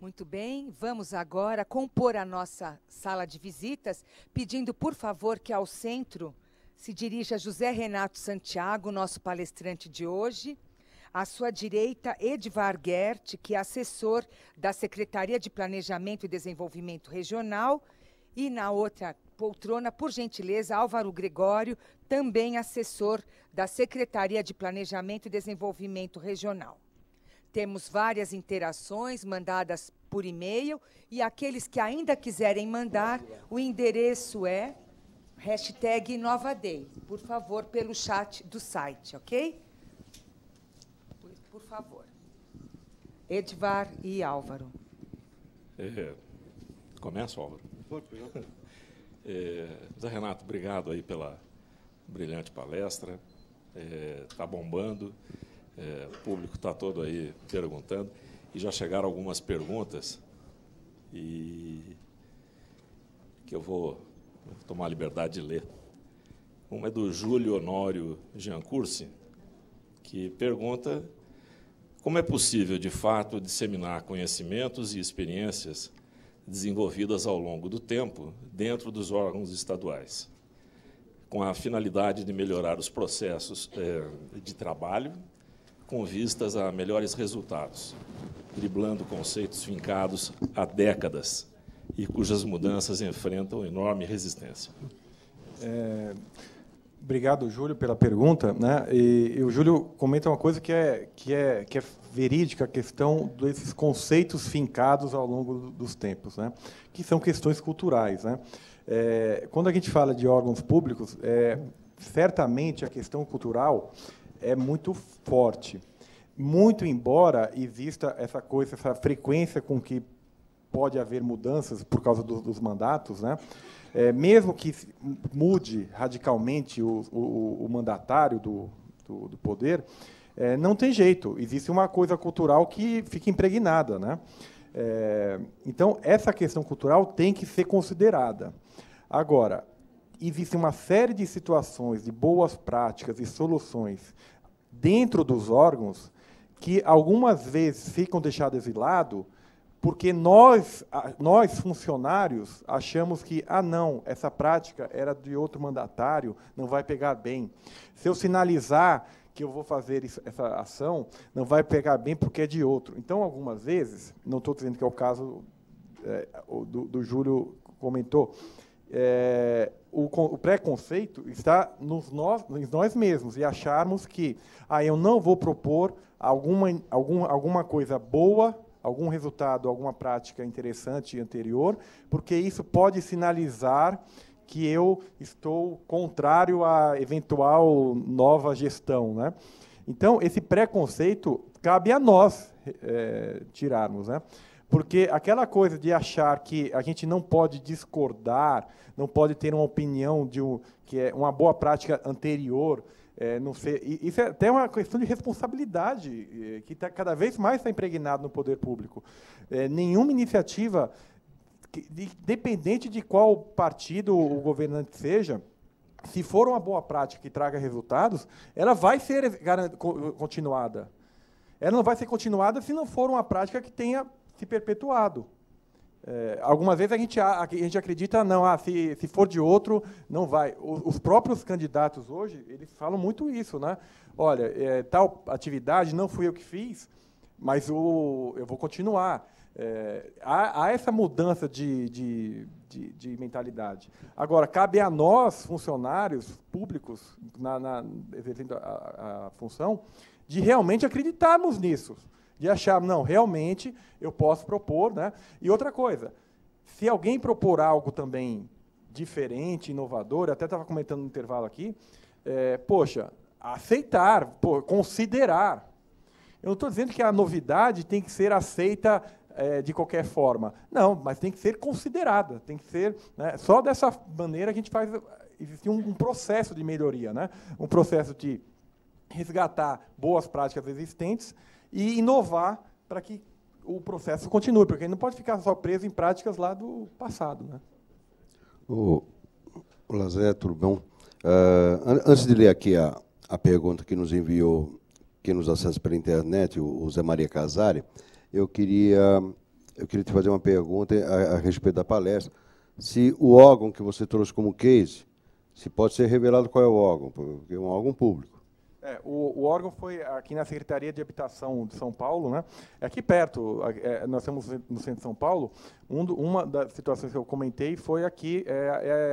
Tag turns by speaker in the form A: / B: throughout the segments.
A: Muito bem, vamos agora compor a nossa sala de visitas, pedindo, por favor, que ao centro se dirija José Renato Santiago, nosso palestrante de hoje. À sua direita, Edvar Gert, que é assessor da Secretaria de Planejamento e Desenvolvimento Regional. E na outra poltrona, por gentileza, Álvaro Gregório, também assessor da Secretaria de Planejamento e Desenvolvimento Regional. Temos várias interações mandadas por e-mail e aqueles que ainda quiserem mandar, o endereço é #NovaDay, por favor, pelo chat do site, ok? Por favor. Edvar e Álvaro.
B: Começa, Álvaro? Zé Renato, obrigado aí pela brilhante palestra. Está bombando. O público está todo aí perguntando, e já chegaram algumas perguntas, e que eu vou tomar a liberdade de ler. Uma é do Júlio Honório Giancursi, que pergunta como é possível, de fato, disseminar conhecimentos e experiências desenvolvidas ao longo do tempo dentro dos órgãos estaduais, com a finalidade de melhorar os processos de trabalho, com vistas a melhores resultados, driblando conceitos fincados há décadas e cujas mudanças enfrentam enorme resistência.
C: Obrigado, Júlio, pela pergunta, né? E o Júlio comenta uma coisa que é verídica, a questão desses conceitos fincados ao longo dos tempos, né? Que são questões culturais, né? Quando a gente fala de órgãos públicos, certamente a questão cultural é muito forte, muito embora exista essa frequência com que pode haver mudanças por causa dos mandatos, né? Mesmo que mude radicalmente o mandatário do poder, não tem jeito, existe uma coisa cultural que fica impregnada, né? Então, essa questão cultural tem que ser considerada. Agora, existe uma série de situações, de boas práticas e soluções dentro dos órgãos que algumas vezes ficam deixadas de lado porque nós funcionários achamos que, não, essa prática era de outro mandatário, não vai pegar bem. Se eu sinalizar que eu vou fazer essa ação, não vai pegar bem porque é de outro. Então, algumas vezes, não estou dizendo que é o caso do Júlio comentou, o preconceito está em nós mesmos, e acharmos que eu não vou propor alguma coisa boa, algum resultado, alguma prática interessante anterior, porque isso pode sinalizar que eu estou contrário à eventual nova gestão, né? Então, esse preconceito cabe a nós tirarmos, né? Porque aquela coisa de achar que a gente não pode discordar, não pode ter uma opinião que é uma boa prática anterior, não sei, isso é até uma questão de responsabilidade que cada vez mais está impregnado no poder público. Nenhuma iniciativa, independente de qual partido o governante seja, se for uma boa prática que traga resultados, ela vai ser continuada. Ela não vai ser continuada se não for uma prática que tenha se perpetuado. Algumas vezes a gente acredita, se for de outro, não vai. Os próprios candidatos hoje, eles falam muito isso, né? Olha, tal atividade não fui eu que fiz, mas eu vou continuar. Há essa mudança de mentalidade. Agora, cabe a nós, funcionários públicos, exercendo a função, de realmente acreditarmos nisso. De achar, não, realmente eu posso propor, né? E outra coisa, se alguém propor algo também diferente, inovador, eu até estava comentando no intervalo aqui, aceitar, considerar. Eu não estou dizendo que a novidade tem que ser aceita de qualquer forma. Não, mas tem que ser considerada, tem que ser, né? Só dessa maneira a gente faz, existe um processo de melhoria, né? Um processo de resgatar boas práticas existentes e inovar para que o processo continue, porque ele não pode ficar só preso em práticas lá do passado, né?
D: Olá, Zé, tudo bom? Antes de ler aqui a pergunta que nos enviou, que nos acessa pela internet, o Zé Maria Casari, eu queria eu queria te fazer uma pergunta a respeito da palestra. Se o órgão que você trouxe como case, se pode ser revelado qual é o órgão, porque é um órgão público.
C: O órgão foi aqui na Secretaria de Habitação de São Paulo, né? É aqui perto, nós estamos no centro de São Paulo. Uma das situações que eu comentei foi aqui,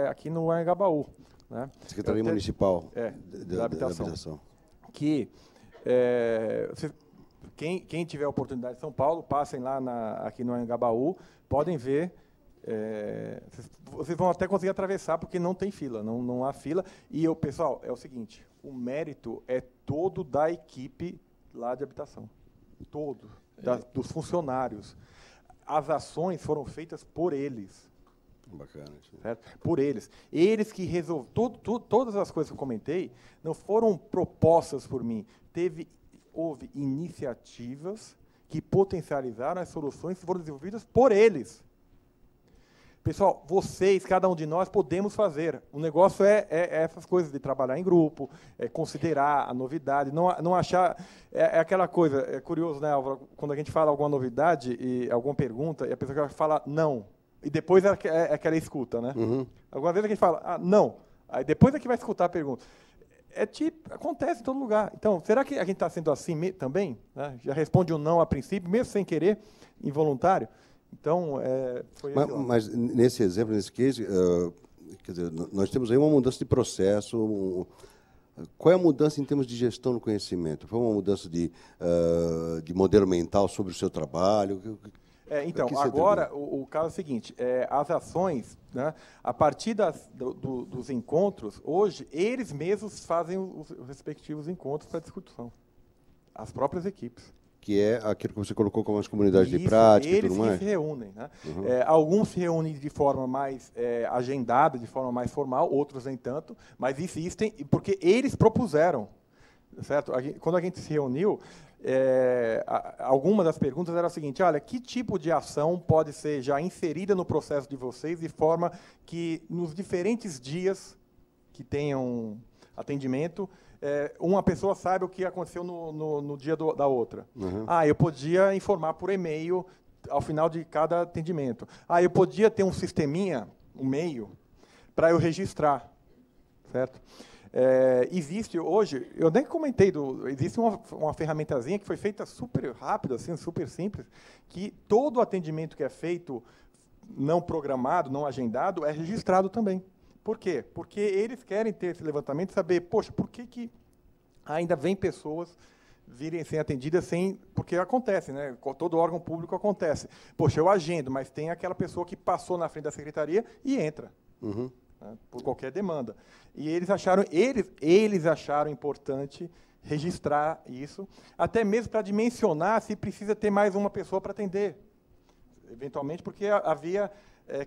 C: aqui no Anhangabaú, né?
D: Secretaria Municipal
C: da Habitação. Que quem tiver a oportunidade de São Paulo, passem lá aqui no Anhangabaú, podem ver. Vocês vão até conseguir atravessar, porque não tem fila, não há fila. E, pessoal, é o seguinte, o mérito é todo da equipe lá de habitação. Todo. Dos funcionários. As ações foram feitas por eles.
D: Bacana.
C: Certo? Por eles. Eles que resolveram. Todas as coisas que eu comentei não foram propostas por mim. Houve iniciativas que potencializaram as soluções que foram desenvolvidas por eles. Pessoal, vocês, cada um de nós, podemos fazer. O negócio é essas coisas de trabalhar em grupo, considerar a novidade, não achar... É aquela coisa, é curioso, né, Álvaro, quando a gente fala alguma novidade, e alguma pergunta, e a pessoa fala não, e depois é que ela escuta, né?
D: Uhum.
C: Algumas vezes a gente fala não, aí depois é que vai escutar a pergunta. Acontece em todo lugar. Então, será que a gente está sendo assim também? Né? Já responde um não a princípio, mesmo sem querer, involuntário? Então, foi
D: mas nesse exemplo, nesse case, quer dizer, nós temos aí uma mudança de processo. Qual é a mudança em termos de gestão do conhecimento? Foi uma mudança de modelo mental sobre o seu trabalho?
C: Então, agora, o caso é o seguinte, as ações, né, a partir dos encontros, hoje, eles mesmos fazem os respectivos encontros para discussão. As próprias equipes.
D: Que é aquilo que você colocou como as comunidades de prática e tudo mais?
C: Eles se reúnem. Né? Uhum. Alguns se reúnem de forma mais agendada, de forma mais formal, outros nem tanto, mas existem, porque eles propuseram. Certo? Quando a gente se reuniu, alguma das perguntas era a seguinte, olha, que tipo de ação pode ser já inserida no processo de vocês, de forma que, nos diferentes dias que tenham atendimento, uma pessoa saiba o que aconteceu no dia da outra. Uhum. Eu podia informar por e-mail ao final de cada atendimento. Eu podia ter um sisteminha, um e-mail, para eu registrar. Certo? Existe hoje, eu nem comentei, existe uma ferramentazinha que foi feita super rápido, assim, super simples, que todo atendimento que é feito não programado, não agendado, é registrado também. Por quê? Porque eles querem ter esse levantamento e saber, poxa, por que ainda vem pessoas virem sem atendidas porque acontece, né? Todo órgão público acontece. Poxa, eu agendo, mas tem aquela pessoa que passou na frente da secretaria e entra. Uhum. Né, por qualquer demanda. E eles acharam importante registrar isso, até mesmo para dimensionar se precisa ter mais uma pessoa para atender. Eventualmente, porque havia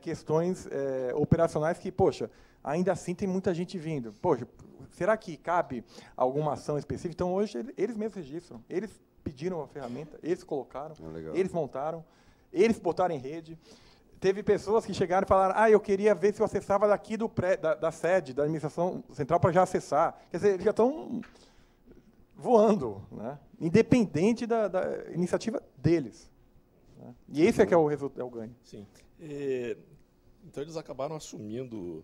C: questões operacionais que, poxa, ainda assim tem muita gente vindo. Poxa, será que cabe alguma ação específica? Então, hoje, eles mesmos registram. Eles pediram a ferramenta, eles colocaram, eles montaram, eles botaram em rede. Teve pessoas que chegaram e falaram, eu queria ver se eu acessava daqui da sede, da administração central, para já acessar. Quer dizer, eles já estão voando, né? Independente da iniciativa deles. Né? E esse é que é o ganho.
B: Sim. Então, eles acabaram assumindo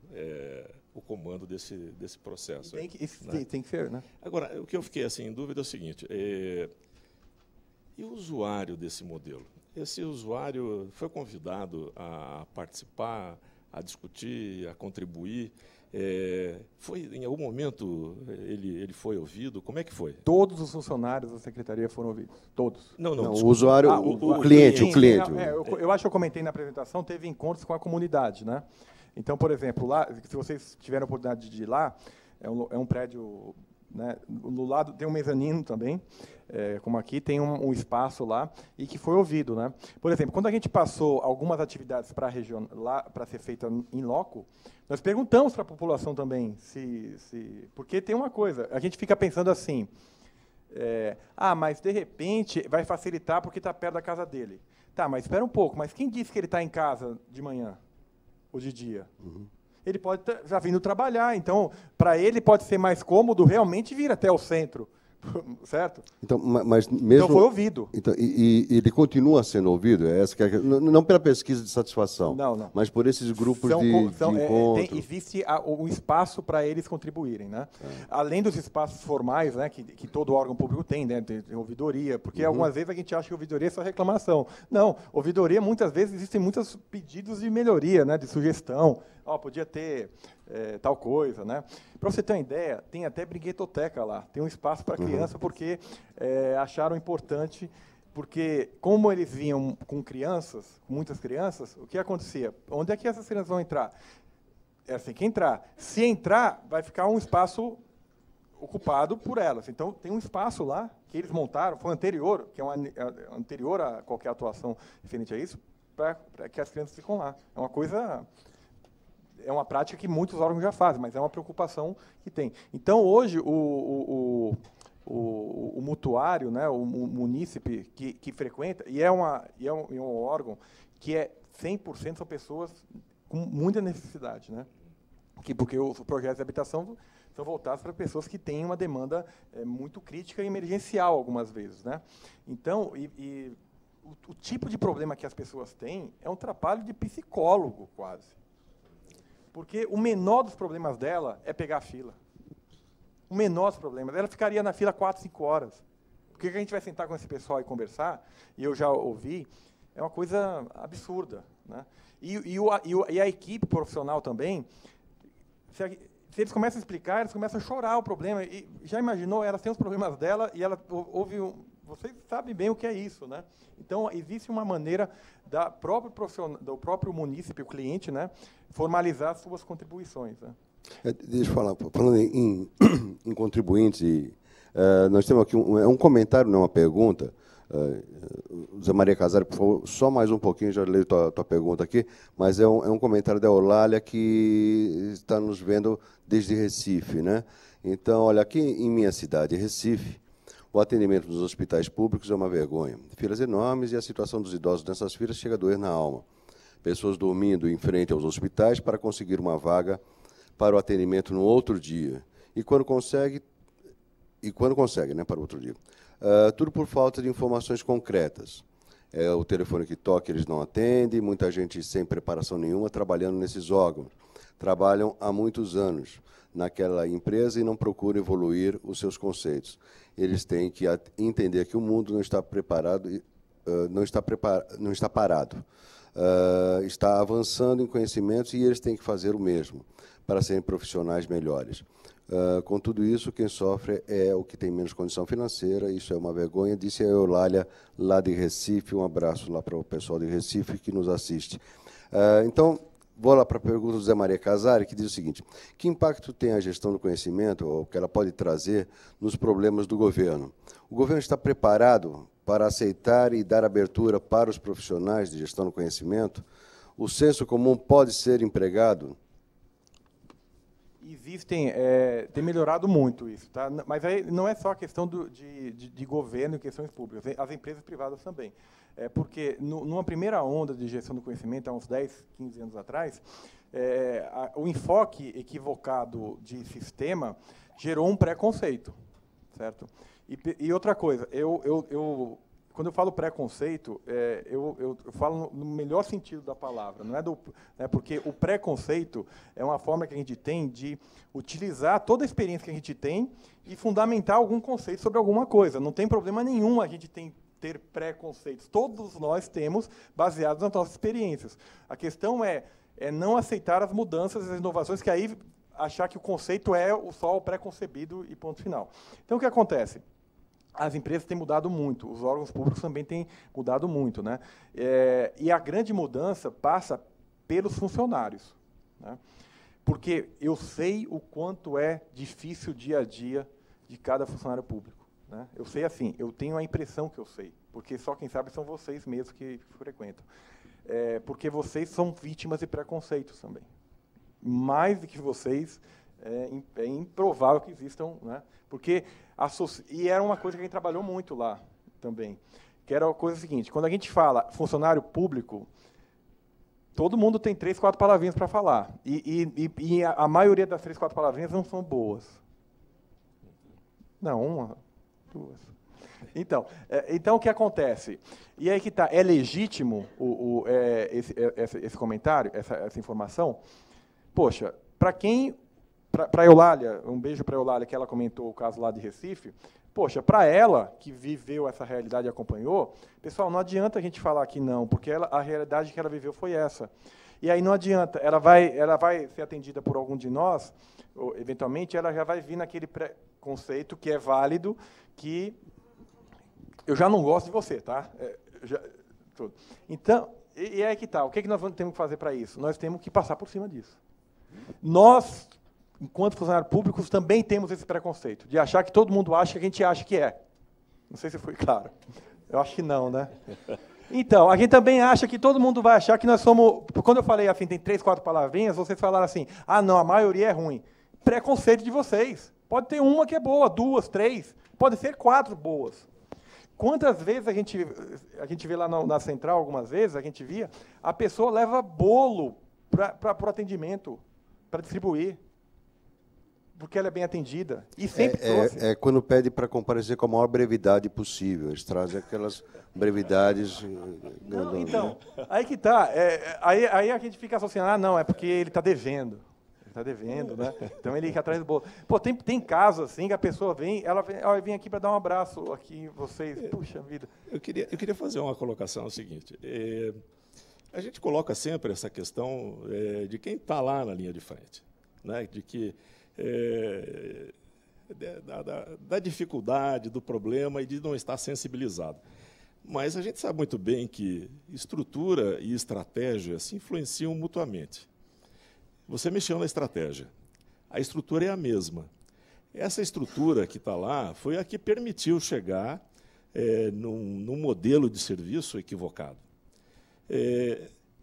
B: o comando desse processo.
C: Tem que ser, né?
B: Agora, o que eu fiquei assim, em dúvida é o seguinte, e o usuário desse modelo? Esse usuário foi convidado a participar, a discutir, a contribuir? Em algum momento ele foi ouvido? Como é que foi?
C: Todos os funcionários da secretaria foram ouvidos. Todos.
D: Não, o usuário, o cliente.
C: Eu acho que eu comentei na apresentação, teve encontros com a comunidade, né? Então, por exemplo, lá, se vocês tiverem a oportunidade de ir lá, é um prédio, né, no lado tem um mezanino também, como aqui, tem um espaço lá, e que foi ouvido. Né? Por exemplo, quando a gente passou algumas atividades para a região, lá para ser feita em loco, nós perguntamos para a população também, porque tem uma coisa, a gente fica pensando assim, mas de repente vai facilitar porque está perto da casa dele. Tá, mas espera um pouco, mas quem disse que ele está em casa de manhã ou de dia? Uhum. Ele pode estar vindo trabalhar, então, para ele pode ser mais cômodo realmente vir até o centro, certo?
D: Então, mas mesmo...
C: Então foi ouvido.
D: Então, e ele continua sendo ouvido? Essa que é, não pela pesquisa de satisfação,
C: não.
D: mas por esses grupos de encontro.
C: Existe um espaço para eles contribuírem, né? Além dos espaços formais, né, que todo órgão público tem, né, tem ouvidoria, porque algumas vezes a gente acha que ouvidoria é só reclamação. Não, ouvidoria, muitas vezes, existem muitos pedidos de melhoria, né, de sugestão. Podia ter tal coisa, né? Para você ter uma ideia, tem até brinquedoteca lá, tem um espaço para criança, porque acharam importante, porque como eles vinham com crianças, com muitas crianças, o que acontecia? Onde é que essas crianças vão entrar? Elas têm que entrar. Se entrar, vai ficar um espaço ocupado por elas. Então, tem um espaço lá que eles montaram, foi anterior, que é anterior a qualquer atuação referente a isso, para que as crianças ficam lá. É uma coisa... É uma prática que muitos órgãos já fazem, mas é uma preocupação que tem. Então, hoje, o mutuário, né, o munícipe que frequenta, e é um órgão que 100% são pessoas com muita necessidade, né? Porque os projetos de habitação são voltados para pessoas que têm uma demanda muito crítica e emergencial, algumas vezes, né? Então, o tipo de problema que as pessoas têm é um trabalho de psicólogo, quase. Porque o menor dos problemas dela é pegar a fila. O menor dos problemas. Ela ficaria na fila 4, 5 horas. Porque a gente vai sentar com esse pessoal e conversar, e eu já ouvi, é uma coisa absurda, né? E a equipe profissional também, se eles começam a explicar, eles começam a chorar o problema. E já imaginou? Elas têm os problemas dela e ela ouve vocês sabem bem o que é isso, né? Então, existe uma maneira do próprio munícipe, o cliente, né, formalizar suas contribuições, né?
D: Deixa eu falar, falando em contribuintes, nós temos aqui um comentário, não uma pergunta. Zé Maria Casares, por favor, só mais um pouquinho, já leio tua pergunta aqui, mas é um comentário da Eulália, que está nos vendo desde Recife, né? Então, olha, aqui em minha cidade, Recife, o atendimento nos hospitais públicos é uma vergonha. Filas enormes e a situação dos idosos nessas filas chega a doer na alma. Pessoas dormindo em frente aos hospitais para conseguir uma vaga para o atendimento no outro dia. E quando consegue, né, para o outro dia. Tudo por falta de informações concretas. O telefone que toca, eles não atendem, muita gente sem preparação nenhuma trabalhando nesses órgãos. Trabalham há muitos anos naquela empresa e não procuram evoluir os seus conceitos. Eles têm que entender que o mundo não está preparado, não está parado. Está avançando em conhecimentos e eles têm que fazer o mesmo para serem profissionais melhores. Com tudo isso, quem sofre é o que tem menos condição financeira. Isso é uma vergonha, disse a Eulália, lá de Recife. Um abraço lá para o pessoal de Recife que nos assiste. Então, vou lá para a pergunta do Zé Maria Casares, que diz o seguinte: que impacto tem a gestão do conhecimento, ou que ela pode trazer, nos problemas do governo? O governo está preparado para aceitar e dar abertura para os profissionais de gestão do conhecimento? O senso comum pode ser empregado?
C: Tem melhorado muito isso, tá? Mas aí não é só a questão de governo e questões públicas, as empresas privadas também. Porque, numa primeira onda de gestão do conhecimento, há uns 10, 15 anos atrás, o enfoque equivocado de sistema gerou um preconceito, certo? E outra coisa, quando eu falo preconceito, eu falo no melhor sentido da palavra, não é porque o preconceito é uma forma que a gente tem de utilizar toda a experiência que a gente tem e fundamentar algum conceito sobre alguma coisa. Não tem problema nenhum a gente ter preconceitos. Todos nós temos, baseados nas nossas experiências. A questão é não aceitar as mudanças, as inovações, que aí achar que o conceito é só o pré-concebido e ponto final. Então, o que acontece? As empresas têm mudado muito, os órgãos públicos também têm mudado muito, né? E a grande mudança passa pelos funcionários, né? Porque eu sei o quanto é difícil o dia a dia de cada funcionário público, né? Eu sei assim, eu tenho a impressão que eu sei, porque só quem sabe são vocês mesmos que frequentam. Porque vocês são vítimas de preconceitos também. Mais do que vocês, é improvável que existam, né? Porque e era uma coisa que a gente trabalhou muito lá também, que era a coisa seguinte: quando a gente fala funcionário público, todo mundo tem 3, 4 palavrinhas para falar, e a maioria das 3, 4 palavrinhas não são boas. Não, 2. Então, o que acontece? E aí que está, é legítimo esse comentário, essa informação? Poxa, para a Eulália, um beijo para a Eulália, que ela comentou o caso lá de Recife, poxa, para ela, que viveu essa realidade e acompanhou, pessoal, não adianta a gente falar que não, porque a realidade que ela viveu foi essa. E aí não adianta, ela vai ser atendida por algum de nós, ou, eventualmente, ela já vai vir naquele preconceito que é válido, que eu já não gosto de você, tá? Então, e é que tá. O que nós temos que fazer para isso? Nós temos que passar por cima disso. Nós, enquanto funcionários públicos, também temos esse preconceito, de achar que todo mundo acha que a gente acha que é. Não sei se foi claro. Eu acho que não, né? Então, a gente também acha que todo mundo vai achar que nós somos... Quando eu falei assim, tem 3, 4 palavrinhas, vocês falaram assim, ah, não, a maioria é ruim. Preconceito de vocês. Pode ter uma que é boa, 2, 3, pode ser 4 boas. Quantas vezes a gente vê lá na central, algumas vezes, a gente via, a pessoa leva bolo para o atendimento, para distribuir, porque ela é bem atendida. E sempre trouxe.
D: Quando pede para comparecer com a maior brevidade possível. Eles trazem aquelas brevidades...
C: Não, então, aí que está. Aí a gente fica associando, não, é porque ele está devendo. Está devendo, né? Então ele fica atrás do bolo. Pô, tem casos assim que a pessoa vem, ela vem aqui para dar um abraço aqui, vocês. Puxa vida.
B: Eu queria fazer uma colocação o seguinte. A gente coloca sempre essa questão de quem está lá na linha de frente, né? De que da dificuldade, do problema e de não estar sensibilizado. Mas a gente sabe muito bem que estrutura e estratégia se influenciam mutuamente. Você mexeu na estratégia. A estrutura é a mesma. Essa estrutura que está lá foi a que permitiu chegar num modelo de serviço equivocado.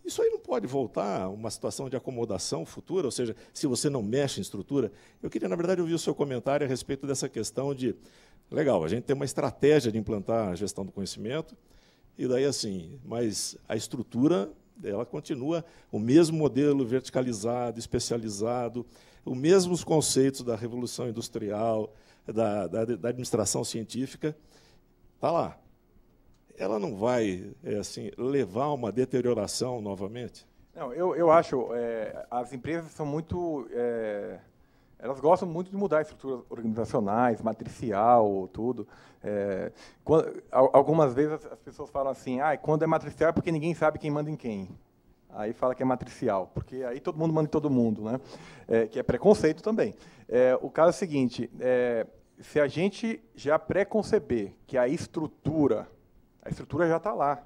B: Isso aí não pode voltar a uma situação de acomodação futura, ou seja, se você não mexe em estrutura. Eu queria, na verdade, ouvir o seu comentário a respeito dessa questão de, legal, a gente tem uma estratégia de implantar a gestão do conhecimento, e daí assim, mas a estrutura... ela continua o mesmo modelo verticalizado, especializado, os mesmos conceitos da Revolução Industrial, da administração científica, está lá. Ela não vai assim, levar a uma deterioração novamente?
C: Não, eu acho, as empresas são muito... elas gostam muito de mudar estruturas organizacionais, matricial, tudo. Algumas vezes as pessoas falam assim, quando é matricial é porque ninguém sabe quem manda em quem. Aí fala que é matricial, porque aí todo mundo manda em todo mundo, né? Que é preconceito também. O caso é o seguinte, se a gente já preconceber que a estrutura já está lá.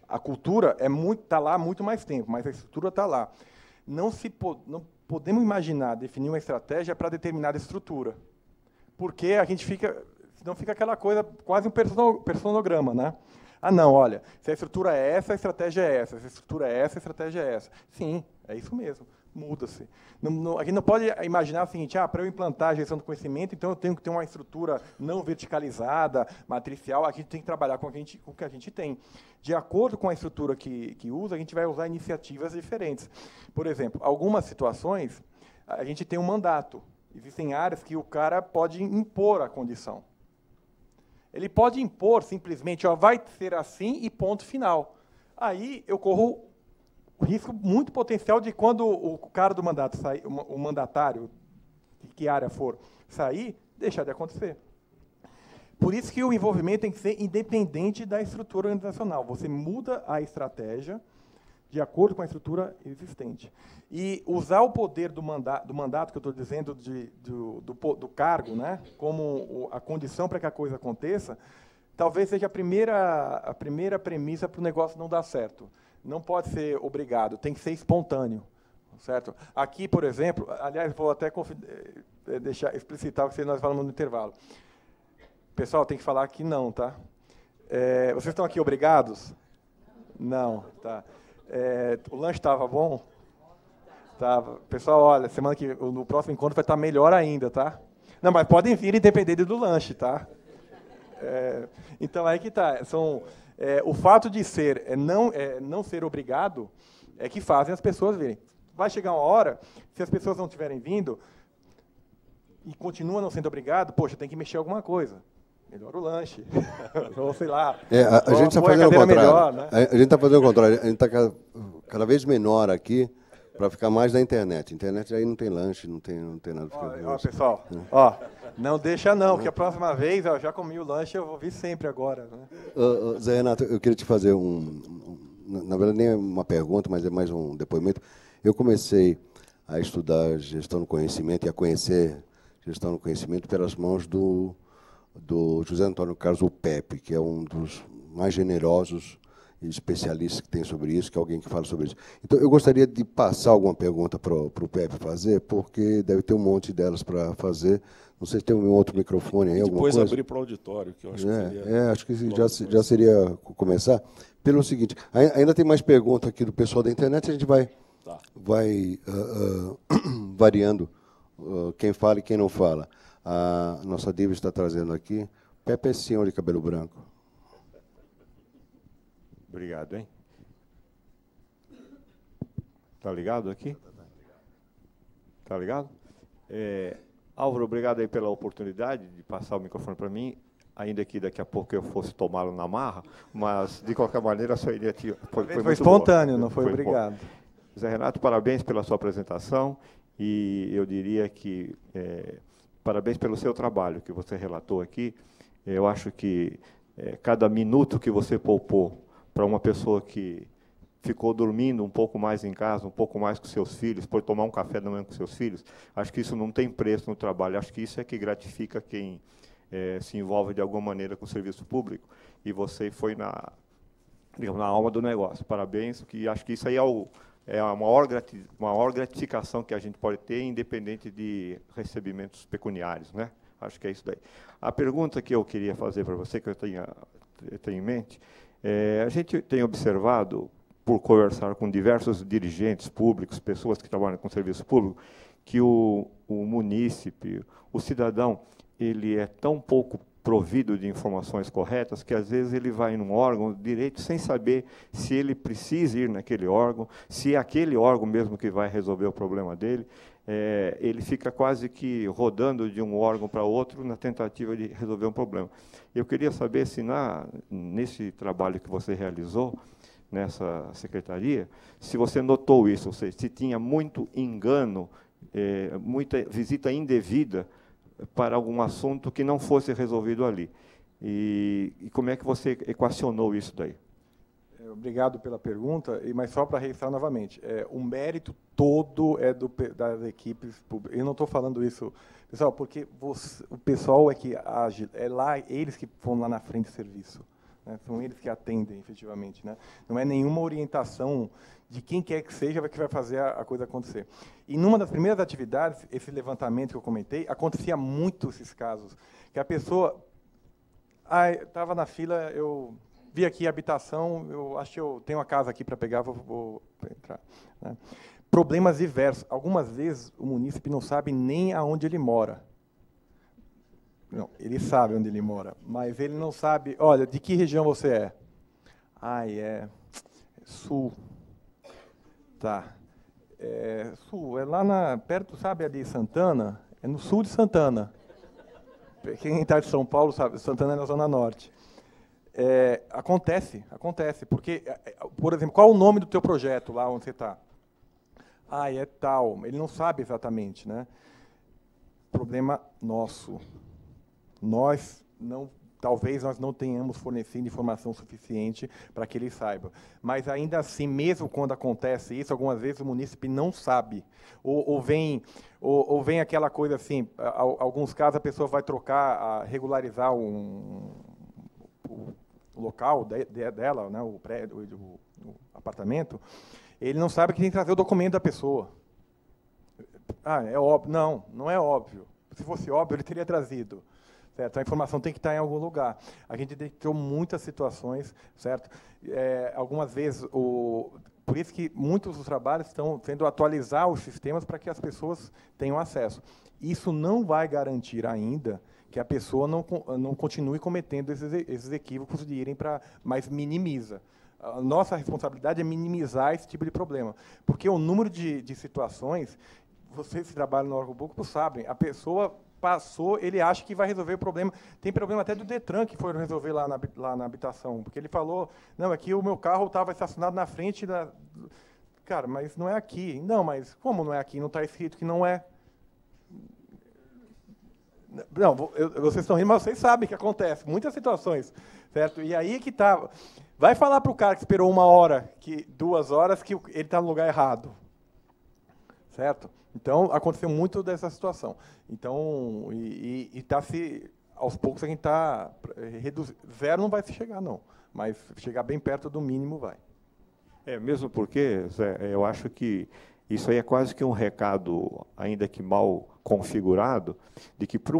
C: A cultura está lá há muito mais tempo, mas a estrutura está lá. Não podemos imaginar, definir uma estratégia para determinada estrutura, porque a gente senão fica aquela coisa, quase um personograma, né? Ah, não, olha, se a estrutura é essa, a estratégia é essa, se a estrutura é essa, a estratégia é essa. Sim, é isso mesmo, muda-se. A gente não pode imaginar o seguinte, para eu implantar a gestão do conhecimento, então eu tenho que ter uma estrutura não verticalizada, matricial, a gente tem que trabalhar com o que a gente tem. De acordo com a estrutura que usa, a gente vai usar iniciativas diferentes. Por exemplo, algumas situações, a gente tem um mandato. Existem áreas que o cara pode impor a condição. Ele pode impor simplesmente, vai ser assim e ponto final. Aí eu corro o risco muito potencial de quando o cara do mandato sair, o mandatário, de que área for, sair, deixar de acontecer. Por isso que o envolvimento tem que ser independente da estrutura organizacional. Você muda a estratégia de acordo com a estrutura existente. E usar o poder do mandato que eu estou dizendo, do cargo, né, como a condição para que a coisa aconteça, talvez seja a primeira premissa para o negócio não dar certo. Não pode ser obrigado, tem que ser espontâneo. Certo? Aqui, por exemplo, aliás, vou até explicitar o que nós falamos no intervalo. Pessoal, tem que falar que não, tá? Vocês estão aqui obrigados? Não, tá. O lanche estava bom? Tava. Pessoal, olha, no próximo encontro vai estar melhor ainda, tá? Não, mas podem vir independente do lanche, tá? Então, aí que está. O fato de não ser obrigado é que fazem as pessoas virem. Vai chegar uma hora, se as pessoas não estiverem vindo e continuam não sendo obrigado, poxa, tem que mexer alguma coisa. melhora o lanche. Ou sei lá.
D: A gente está fazendo o contrário. Melhor, né? A gente está fazendo o contrário. A gente está cada vez menor aqui para ficar mais na internet. Internet aí não tem lanche, não tem nada.
C: Ó, pessoal, não deixa não, que a próxima vez eu já comi o lanche, eu vou vir sempre agora. Né?
D: Zé Renato, eu queria te fazer na verdade nem é uma pergunta, mas é mais um depoimento. Eu comecei a estudar gestão do conhecimento e a conhecer gestão do conhecimento pelas mãos do José Antônio Carlos, o Pepe, que é um dos mais generosos e especialistas que tem sobre isso, que é alguém que fala sobre isso. Então, eu gostaria de passar alguma pergunta para o Pepe fazer, porque deve ter um monte delas para fazer. Não sei se tem um outro microfone aí, alguma coisa.
B: Depois abrir para o auditório, que eu acho que seria...
D: acho que já seria começar. Pelo seguinte, ainda tem mais perguntas aqui do pessoal da internet, a gente vai variando quem fala e quem não fala. A nossa diva está trazendo aqui. Pepe é senhor de cabelo branco.
E: Obrigado, hein? Tá ligado aqui? Tá ligado? Álvaro, obrigado aí pela oportunidade de passar o microfone para mim, ainda que daqui a pouco eu fosse tomá-lo na marra, mas, de qualquer maneira, a sua iniciativa
C: foi espontâneo, não foi obrigado.
E: Zé Renato, parabéns pela sua apresentação e eu diria que parabéns pelo seu trabalho que você relatou aqui. Eu acho que cada minuto que você poupou para uma pessoa que ficou dormindo um pouco mais em casa, um pouco mais com seus filhos, por tomar um café da manhã com seus filhos, acho que isso não tem preço no trabalho. Acho que isso é que gratifica quem se envolve de alguma maneira com o serviço público. E você foi na alma do negócio. Parabéns, que acho que isso aí é a maior gratificação que a gente pode ter, independente de recebimentos pecuniários, né? Acho que é isso daí. A pergunta que eu queria fazer para você, que eu tenho em mente, a gente tem observado, por conversar com diversos dirigentes públicos, pessoas que trabalham com serviço público, que o munícipe, o cidadão, ele é tão pouco provido de informações corretas que, às vezes, ele vai num órgão de direito sem saber se ele precisa ir naquele órgão, se é aquele órgão mesmo que vai resolver o problema dele. Ele fica quase que rodando de um órgão para outro na tentativa de resolver um problema. Eu queria saber se, nesse trabalho que você realizou, nessa secretaria, se você notou isso, ou seja, se tinha muito engano, muita visita indevida para algum assunto que não fosse resolvido ali. E como é que você equacionou isso daí?
C: Obrigado pela pergunta, mas só para registrar novamente, o mérito todo é das equipes públicas. Eu não estou falando isso, pessoal, porque o pessoal é que age, lá eles que vão lá na frente do serviço, né? São eles que atendem, efetivamente, né? Não é nenhuma orientação de quem quer que seja que vai fazer a coisa acontecer. E numa das primeiras atividades, esse levantamento que eu comentei, acontecia muito esses casos, que a pessoa estava na fila, eu vi aqui a habitação, eu acho que eu tenho uma casa aqui para pegar, vou entrar. Né? Problemas diversos. Algumas vezes o munícipe não sabe nem aonde ele mora. Não, ele sabe onde ele mora, mas ele não sabe, olha, de que região você é? É sul. Tá. Sul, é lá perto, sabe, ali Santana? É no sul de Santana. Quem está de São Paulo sabe, Santana é na Zona Norte. Acontece, porque, por exemplo, qual o nome do teu projeto lá onde você está? É tal, ele não sabe exatamente, né? Problema nosso. Talvez nós não tenhamos fornecido informação suficiente para que ele saiba. Mas, ainda assim, mesmo quando acontece isso, algumas vezes o munícipe não sabe. Ou vem aquela coisa assim, alguns casos a pessoa vai regularizar o local dela, né, o prédio, o apartamento, ele não sabe que tem que trazer o documento da pessoa. É óbvio. Não é óbvio. Se fosse óbvio, ele teria trazido. Certo? A informação tem que estar em algum lugar. A gente detectou muitas situações, certo? Algumas vezes, por isso que muitos dos trabalhos estão tendo atualizar os sistemas para que as pessoas tenham acesso. Isso não vai garantir ainda que a pessoa não continue cometendo esses equívocos de irem para... Mas minimiza. A nossa responsabilidade é minimizar esse tipo de problema. Porque o número de situações, vocês que trabalham no órgão público sabem, a pessoa passou, ele acha que vai resolver o problema. Tem problema até do Detran que foram resolver lá na habitação, porque ele falou, não, aqui o meu carro estava estacionado na frente da... Cara, mas não é aqui. Não, mas como não é aqui? Não está escrito que não é. Não, vocês estão rindo, mas vocês sabem que acontece. Muitas situações, certo? E aí que está... Vai falar para o cara que esperou 1 hora, 2 horas, que ele está no lugar errado. Certo? Então, aconteceu muito dessa situação. Então, aos poucos a gente está reduzindo. 0 não vai se chegar, não. Mas chegar bem perto do mínimo vai.
E: Mesmo porque, Zé, eu acho que isso aí é quase que um recado, ainda que mal configurado, de que para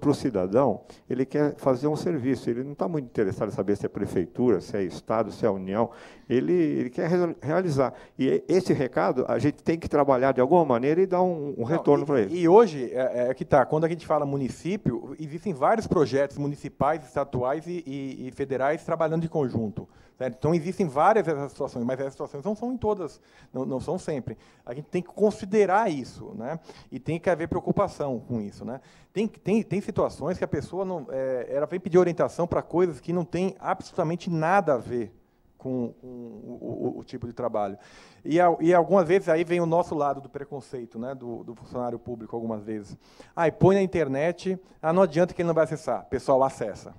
E: o cidadão, ele quer fazer um serviço, ele não está muito interessado em saber se é prefeitura, se é Estado, se é União, ele quer realizar. E esse recado, a gente tem que trabalhar de alguma maneira e dar um retorno para ele.
C: E hoje, que está, quando a gente fala município, existem vários projetos municipais, estaduais e federais trabalhando em conjunto. Certo? Então, existem várias dessas situações, mas essas situações não são em todas, não são sempre. A gente tem que considerar isso, né? E tem que haver preocupação com isso. Né? Tem situações que a pessoa ela vem pedir orientação para coisas que não têm absolutamente nada a ver com o tipo de trabalho. E algumas vezes aí vem o nosso lado do preconceito, né, do funcionário público, algumas vezes. E põe na internet, não adianta que ele não vai acessar. O pessoal acessa.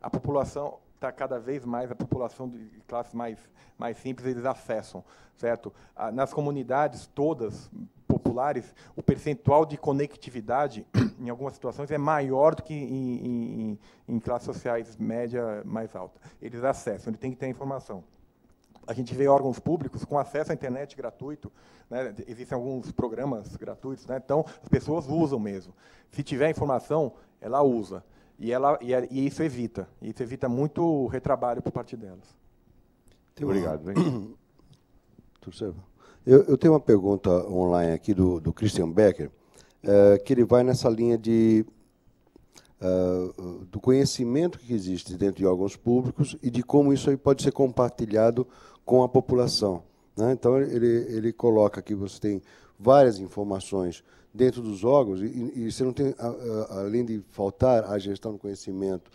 C: A população... está cada vez mais, a população de classes mais simples, eles acessam, certo? Nas comunidades todas populares, o percentual de conectividade, em algumas situações, é maior do que em classes sociais média mais alta. Eles acessam, ele tem que ter a informação. A gente vê órgãos públicos com acesso à internet gratuito, né? Existem alguns programas gratuitos, né? Então, as pessoas usam mesmo. Se tiver informação, ela usa. E isso evita muito retrabalho por parte delas.
E: Obrigado.
D: Eu tenho uma pergunta online aqui do Christian Becker, que ele vai nessa linha do conhecimento que existe dentro de órgãos públicos e de como isso aí pode ser compartilhado com a população. Né? Então, ele coloca que você tem várias informações dentro dos órgãos, e você não tem, além de faltar a gestão do conhecimento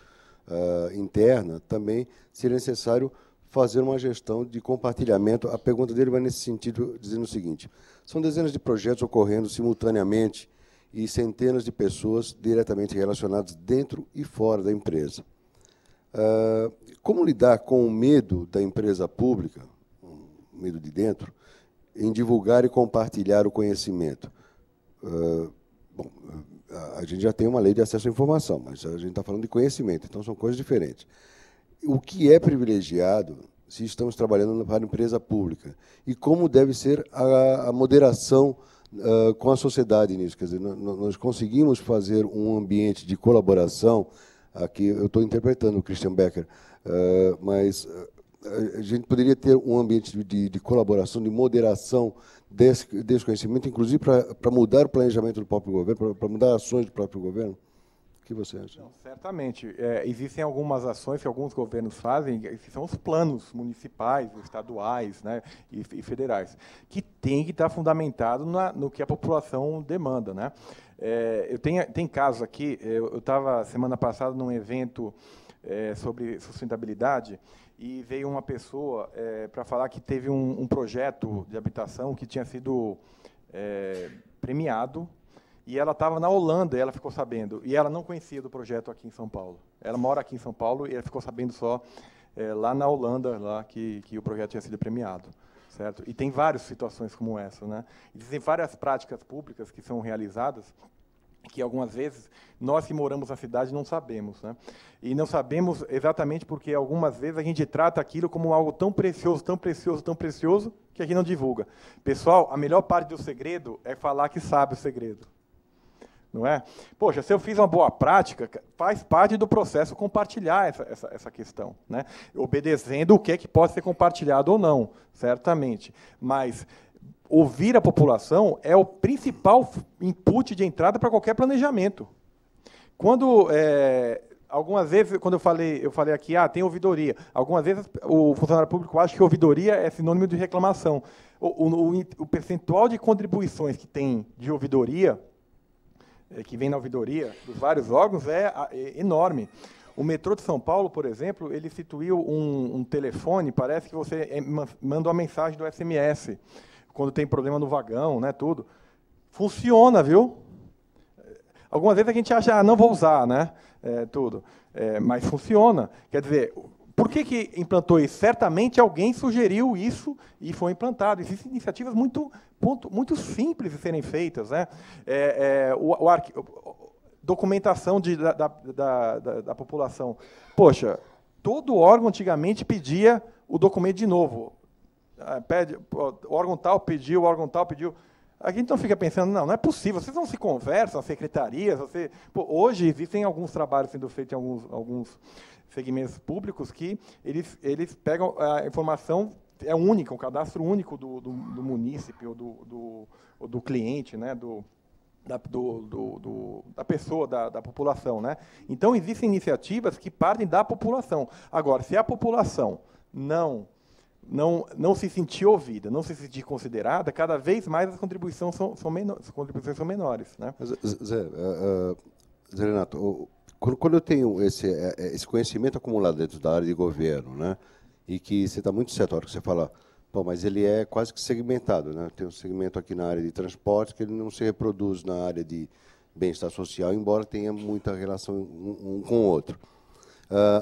D: interna, também seria necessário fazer uma gestão de compartilhamento. A pergunta dele vai nesse sentido, dizendo o seguinte: são dezenas de projetos ocorrendo simultaneamente e centenas de pessoas diretamente relacionadas dentro e fora da empresa. Como lidar com o medo da empresa pública, o medo de dentro, em divulgar e compartilhar o conhecimento? A gente já tem uma lei de acesso à informação, mas a gente está falando de conhecimento, então são coisas diferentes. O que é privilegiado se estamos trabalhando para a empresa pública? E como deve ser a moderação com a sociedade nisso? Quer dizer, nós conseguimos fazer um ambiente de colaboração, aqui eu estou interpretando o Christian Becker, mas a gente poderia ter um ambiente de colaboração, de moderação desse conhecimento, inclusive para mudar o planejamento do próprio governo, para mudar ações do próprio governo? O que você acha?
C: Não, certamente. Existem algumas ações que alguns governos fazem, que são os planos municipais, estaduais, né, e federais, que tem que estar fundamentado no que a população demanda. Né? Tem casos aqui, eu estava semana passada num evento sobre sustentabilidade, e veio uma pessoa para falar que teve um projeto de habitação que tinha sido premiado, e ela estava na Holanda, e ela ficou sabendo, e ela não conhecia do projeto aqui em São Paulo. Ela mora aqui em São Paulo, e ela ficou sabendo só lá na Holanda, lá que o projeto tinha sido premiado. Certo? E tem várias situações como essa. Né? Existem várias práticas públicas que são realizadas, que algumas vezes nós que moramos na cidade não sabemos. Né? E não sabemos exatamente porque algumas vezes a gente trata aquilo como algo tão precioso, tão precioso, tão precioso, que a gente não divulga. Pessoal, a melhor parte do segredo é falar que sabe o segredo. Não é? Poxa, se eu fiz uma boa prática, faz parte do processo compartilhar essa questão. Né? Obedecendo o que é que pode ser compartilhado ou não, certamente. Mas ouvir a população é o principal input de entrada para qualquer planejamento. Quando, algumas vezes, quando eu falei aqui, tem ouvidoria. Algumas vezes o funcionário público acha que ouvidoria é sinônimo de reclamação. O percentual de contribuições que tem de ouvidoria que vem na ouvidoria dos vários órgãos é enorme. O metrô de São Paulo, por exemplo, ele instituiu um telefone, parece que você manda uma mensagem do SMS, quando tem problema no vagão, né, tudo. Funciona, viu? Algumas vezes a gente acha, não vou usar, né, tudo. Mas funciona. Quer dizer, por que implantou isso? Certamente alguém sugeriu isso e foi implantado. Existem iniciativas muito simples de serem feitas, né? Documentação da população. Poxa, todo órgão antigamente pedia o documento de novo. O órgão tal pediu, o órgão tal pediu. A gente não fica pensando, não é possível, vocês não se conversam, as secretarias. Hoje existem alguns trabalhos sendo feitos em alguns segmentos públicos que eles pegam a informação, é única, um cadastro único do munícipe ou do cliente, né, da pessoa, da população, né? Então, existem iniciativas que partem da população. Agora, se a população não se sentir ouvida, não se sentir considerada, cada vez mais as contribuições são menores. Né?
D: Zé Renato, quando eu tenho esse conhecimento acumulado dentro da área de governo, né, e que você está muito certo, a hora que você fala, bom, mas ele é quase que segmentado, né? Tem um segmento aqui na área de transporte que ele não se reproduz na área de bem-estar social, embora tenha muita relação um com o outro.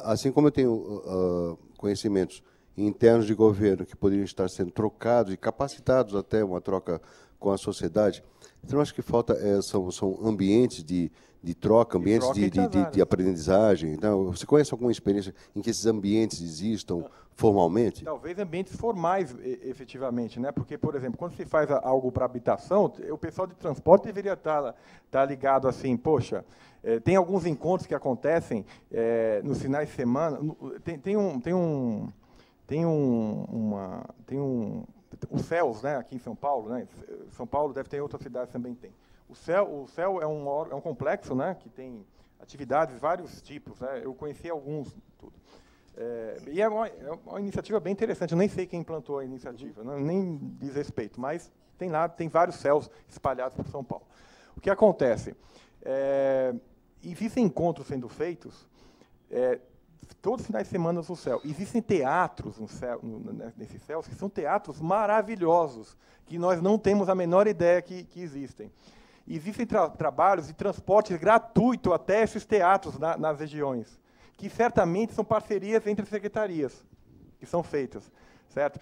D: Assim como eu tenho conhecimentos internos de governo que poderiam estar sendo trocados e capacitados até uma troca com a sociedade, então eu acho que falta são ambientes de troca, ambientes de aprendizagem. Então, você conhece alguma experiência em que esses ambientes existam formalmente?
C: Talvez ambientes formais, efetivamente, né? Porque, por exemplo, quando se faz algo para habitação, o pessoal de transporte deveria estar ligado assim, poxa, tem alguns encontros que acontecem nos finais de semana. O CELS, né, aqui em São Paulo, né? São Paulo deve ter outras cidades também tem. O CEL é um complexo, né, que tem atividades de vários tipos, né? Eu conheci alguns, tudo. E é uma iniciativa bem interessante. Eu nem sei quem implantou a iniciativa, né, nem diz respeito, mas tem vários CELs espalhados por São Paulo. O que acontece? Existem encontros sendo feitos todos os finais de semana no CEL. Existem teatros nesses CELs que são teatros maravilhosos, que nós não temos a menor ideia que existem. Existem trabalhos de transporte gratuito até esses teatros nas regiões, que certamente são parcerias entre secretarias que são feitas, certo?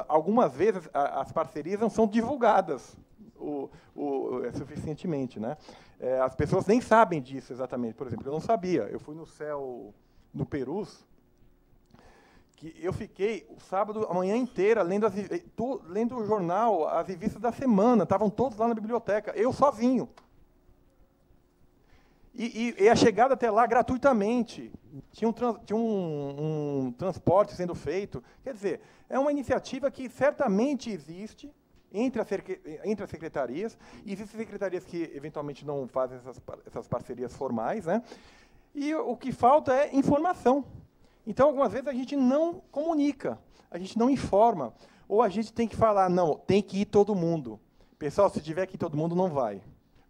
C: Algumas vezes as parcerias não são divulgadas suficientemente, né? As pessoas nem sabem disso exatamente. Por exemplo, eu não sabia. Eu fui no CEL no Perus, que eu fiquei o sábado a manhã inteira lendo o jornal, as revistas da semana, estavam todos lá na biblioteca, eu sozinho. E a chegada até lá gratuitamente. Tinha um transporte sendo feito. Quer dizer, é uma iniciativa que certamente existe entre as secretarias, e existem secretarias que eventualmente não fazem essas parcerias formais, né? E o que falta é informação. Então, algumas vezes, a gente não comunica, a gente não informa. Ou a gente tem que falar, não, tem que ir todo mundo. Pessoal, se tiver que ir todo mundo, não vai.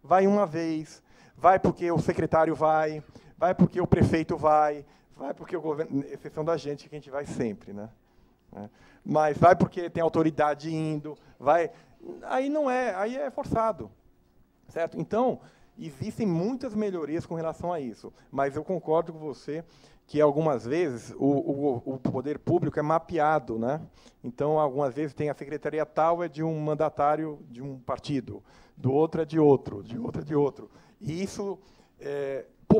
C: Vai uma vez, vai porque o secretário vai porque o prefeito vai porque o governo, exceção da gente, que a gente vai sempre, né? Mas vai porque tem autoridade indo, vai. Aí não é, aí é forçado. Certo? Então, existem muitas melhorias com relação a isso, mas eu concordo com você que, algumas vezes, o poder público é mapeado, né? Então, algumas vezes, tem a secretaria tal é de um mandatário de um partido, do outro é de outro, de outro é de outro. E isso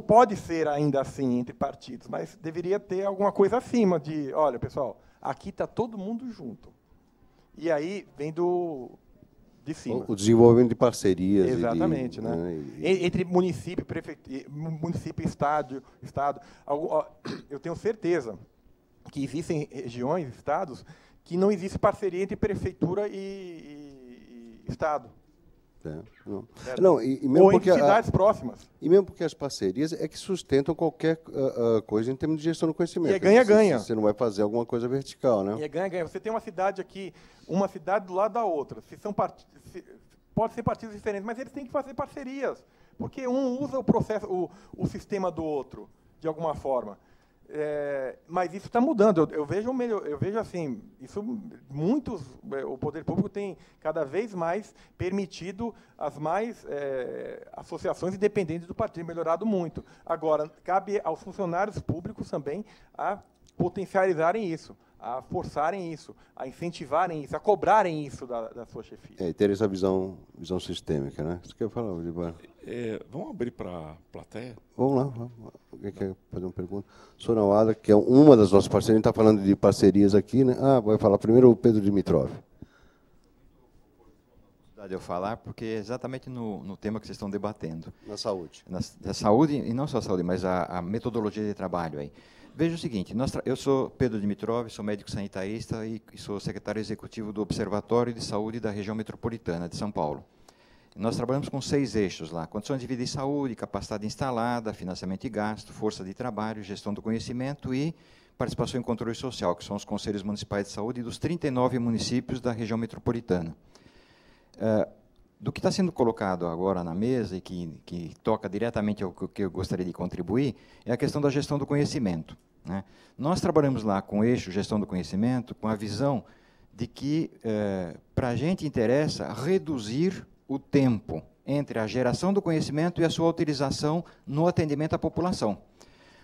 C: pode ser ainda assim entre partidos, mas deveria ter alguma coisa acima de, olha, pessoal, aqui está todo mundo junto. E aí vem de cima.
D: O desenvolvimento de parcerias.
C: Exatamente. Entre município, município e Estado. Eu tenho certeza que existem regiões, estados, que não existe parceria entre prefeitura e Estado.
D: Não, e mesmo
C: ou
D: porque
C: entre cidades próximas.
D: E mesmo porque as parcerias é que sustentam qualquer coisa em termos de gestão do conhecimento.
C: E é ganha-ganha.
D: Você não vai fazer alguma coisa vertical, né?
C: E é ganha-ganha. Você tem uma cidade aqui, uma cidade do lado da outra. Pode ser partidos diferentes, mas eles têm que fazer parcerias porque um usa o processo, o sistema do outro, de alguma forma. Mas isso está mudando. Eu vejo assim, o poder público tem cada vez mais permitido as mais associações independentes do partido, melhorado muito. Agora, cabe aos funcionários públicos também a potencializarem isso, a forçarem isso, a incentivarem isso, a cobrarem isso da sua chefia.
D: Ter essa visão sistêmica, né? Você quer falar, Olivar?
B: Vamos abrir para a plateia?
D: Vamos lá. Alguém quer fazer uma pergunta? Sonawada, que é uma das nossas parcerias, a gente está falando de parcerias aqui, né? Vai falar primeiro o Pedro Dimitrov.
F: De eu falar, porque é exatamente no tema que vocês estão debatendo.
D: Na saúde.
F: Na saúde, e não só a saúde, mas a metodologia de trabalho aí. Veja o seguinte, eu sou Pedro Dimitrov, sou médico sanitarista e sou secretário executivo do Observatório de Saúde da Região Metropolitana de São Paulo. Nós trabalhamos com 6 eixos lá: condições de vida e saúde, capacidade instalada, financiamento e gasto, força de trabalho, gestão do conhecimento e participação em controle social, que são os conselhos municipais de saúde dos 39 municípios da região metropolitana. Do que está sendo colocado agora na mesa e que toca diretamente ao que eu gostaria de contribuir, é a questão da gestão do conhecimento, né? Nós trabalhamos lá com o eixo gestão do conhecimento, com a visão de que, para a gente, interessa reduzir o tempo entre a geração do conhecimento e a sua utilização no atendimento à população.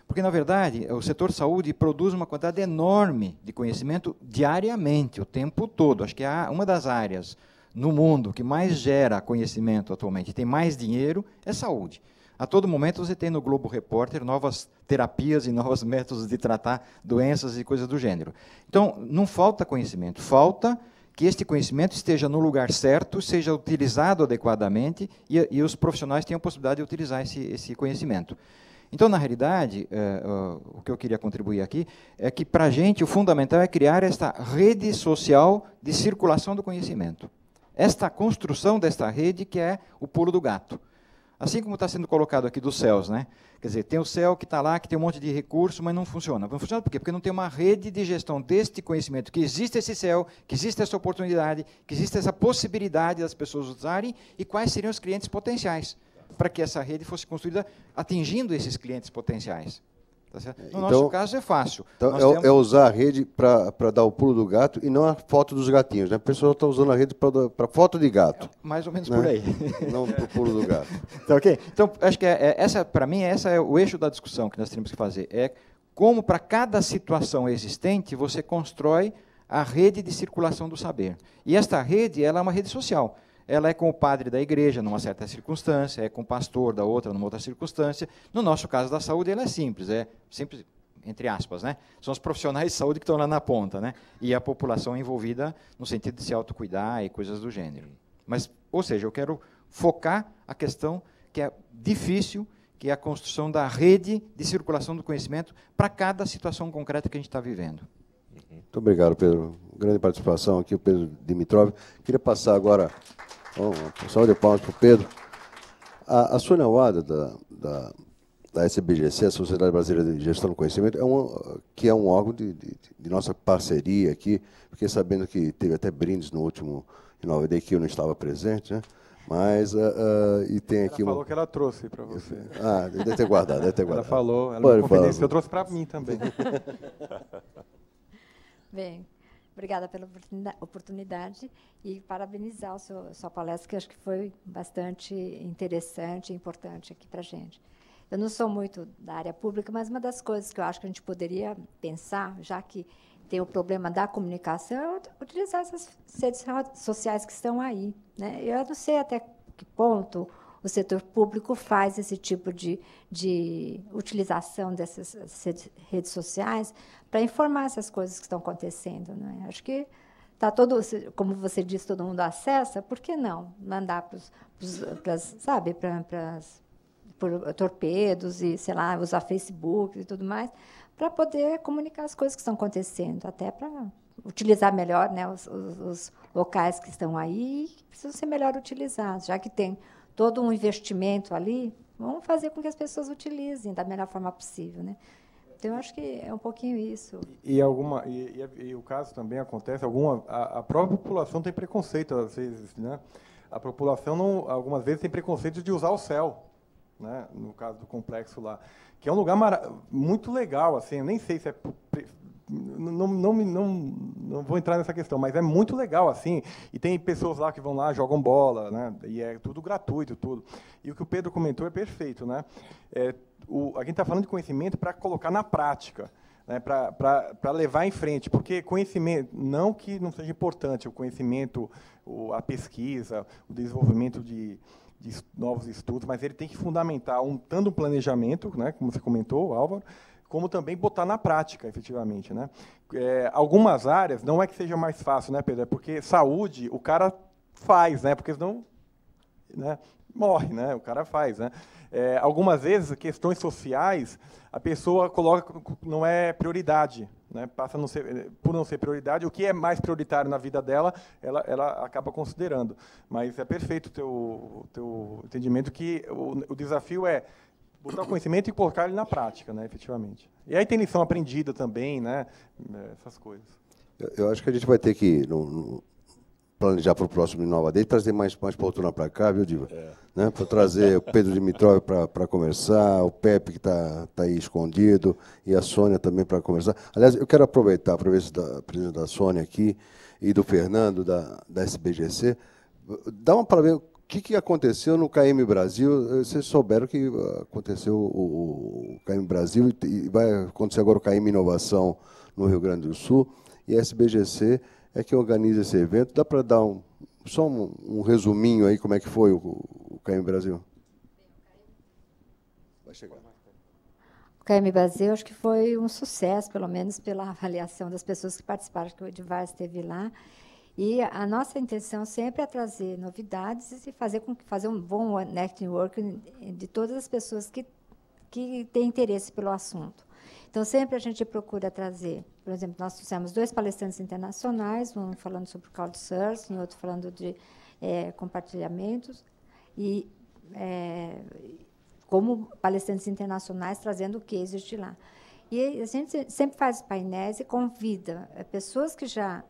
F: Porque, na verdade, o setor saúde produz uma quantidade enorme de conhecimento diariamente, o tempo todo. Acho que uma das áreas no mundo que mais gera conhecimento atualmente, tem mais dinheiro, é saúde. A todo momento você tem no Globo Repórter novas terapias e novos métodos de tratar doenças e coisas do gênero. Então, não falta conhecimento, falta que este conhecimento esteja no lugar certo, seja utilizado adequadamente e os profissionais tenham a possibilidade de utilizar esse conhecimento. Então, na realidade, o que eu queria contribuir aqui é que, para a gente, o fundamental é criar esta rede social de circulação do conhecimento. Esta construção desta rede que é o pulo do gato. Assim como está sendo colocado aqui dos céus, né? Quer dizer, tem o céu que está lá, que tem um monte de recurso, mas não funciona. Não funciona por quê? Porque não tem uma rede de gestão deste conhecimento, que existe esse céu, que existe essa oportunidade, que existe essa possibilidade das pessoas usarem e quais seriam os clientes potenciais, para que essa rede fosse construída atingindo esses clientes potenciais. Tá certo? No nosso caso é fácil.
D: Então, é usar a rede para dar o pulo do gato e não a foto dos gatinhos, né? A pessoa está usando a rede para foto de gato.
F: Mais ou menos, né? Por aí.
D: Não para o pulo do gato.
F: Tá, ok? Então, acho que para mim, essa é o eixo da discussão que nós temos que fazer. É como, para cada situação existente, você constrói a rede de circulação do saber. E esta rede, ela é uma rede social. Ela é com o padre da igreja, numa certa circunstância, é com o pastor da outra, numa outra circunstância. No nosso caso da saúde, ela é simples entre aspas, né? São os profissionais de saúde que estão lá na ponta, né? E a população envolvida no sentido de se autocuidar e coisas do gênero. Mas, ou seja, eu quero focar a questão que é difícil, que é a construção da rede de circulação do conhecimento para cada situação concreta que a gente está vivendo.
D: Muito obrigado, Pedro. Grande participação aqui, o Pedro Dimitrov. Queria passar agora uma salva de palmas para o Pedro. A Sônia Wada, da SBGC, a Sociedade Brasileira de Gestão do Conhecimento, que é um órgão de nossa parceria aqui. Fiquei sabendo que teve até brindes no último Inova Day, que eu não estava presente, né? Mas, e tem aqui
C: ela falou que ela trouxe para você.
D: Deve ter guardado,
C: Ela falou, ela me confidenciou, eu trouxe para mim também.
G: Bem, obrigada pela oportunidade e parabenizar sua palestra, que acho que foi bastante interessante e importante aqui para a gente. Eu não sou muito da área pública, mas uma das coisas que eu acho que a gente poderia pensar, já que tem o problema da comunicação, é utilizar essas redes sociais que estão aí, né? Eu não sei até que ponto o setor público faz esse tipo de utilização dessas redes sociais para informar essas coisas que estão acontecendo, né? Acho que está todo, como você disse, todo mundo acessa, por que não mandar por torpedos e, sei lá, usar Facebook e tudo mais, para poder comunicar as coisas que estão acontecendo, até para utilizar melhor, né, os locais que estão aí, que precisam ser melhor utilizados, já que tem todo um investimento ali, vamos fazer com que as pessoas utilizem da melhor forma possível, né? Então, eu acho que é um pouquinho isso.
C: E o caso também acontece, a própria população tem preconceito, às vezes, né? A população, algumas vezes, tem preconceito de usar o céu. né, no caso do complexo lá, que é um lugar muito legal, assim, eu nem sei se é... Não vou entrar nessa questão, mas é muito legal, assim, e tem pessoas lá que vão lá, jogam bola, né, e é tudo gratuito, tudo. E o que o Pedro comentou é perfeito, né? A gente está falando de conhecimento para colocar na prática, né, para levar em frente, porque conhecimento, não que não seja importante, o conhecimento, a pesquisa, o desenvolvimento de novos estudos, mas ele tem que fundamentar tanto um planejamento, né, como você comentou, Álvaro, como também botar na prática, efetivamente, né? Algumas áreas, não é que seja mais fácil, né, Pedro? É porque saúde, o cara faz, né? Porque senão, né, morre, né? O cara faz, né? Algumas vezes, questões sociais, a pessoa coloca, não é prioridade, né? Passa a não ser, por não ser prioridade, o que é mais prioritário na vida dela, ela acaba considerando. Mas é perfeito o teu entendimento que o desafio é botar o conhecimento e colocar ele na prática, né, efetivamente. E aí tem lição aprendida também, né, essas coisas.
D: Eu acho que a gente vai ter que planejar para o próximo Inova Day, trazer mais poltrona para cá, viu, Diva? Né, para trazer o Pedro Dimitrov para conversar, o Pepe, que está aí escondido, e a Sônia também para conversar. Aliás, eu quero aproveitar para ver se a presença da Sônia aqui e do Fernando, da SBGC, dá uma para ver o que aconteceu no KM Brasil. Vocês souberam que aconteceu o KM Brasil e vai acontecer agora o KM Inovação no Rio Grande do Sul, e a SBGC é que organiza esse evento. Dá para dar só um resuminho aí como é que foi o KM Brasil? Vai chegar.
G: O KM Brasil acho que foi um sucesso, pelo menos pela avaliação das pessoas que participaram, que o Edivar esteve lá. E a nossa intenção sempre é trazer novidades e fazer um bom networking de todas as pessoas que têm interesse pelo assunto. Então, sempre a gente procura trazer, por exemplo, nós fizemos 2 palestrantes internacionais, um falando sobre crowdsourcing, outro falando de compartilhamentos, e como palestrantes internacionais trazendo cases de lá. E a gente sempre faz painéis e convida pessoas que já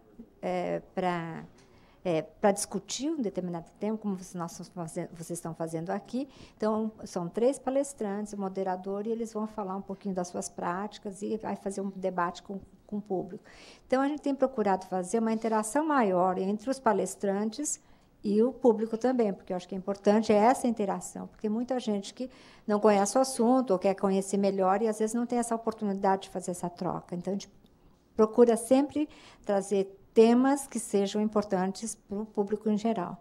G: para discutir um determinado tema, como vocês estão fazendo aqui. Então, são 3 palestrantes, o moderador, e eles vão falar um pouquinho das suas práticas e vai fazer um debate com o público. Então, a gente tem procurado fazer uma interação maior entre os palestrantes e o público também, porque eu acho que é importante essa interação, porque muita gente que não conhece o assunto ou quer conhecer melhor e, às vezes, não tem essa oportunidade de fazer essa troca. Então, a gente procura sempre trazer temas que sejam importantes para o público em geral.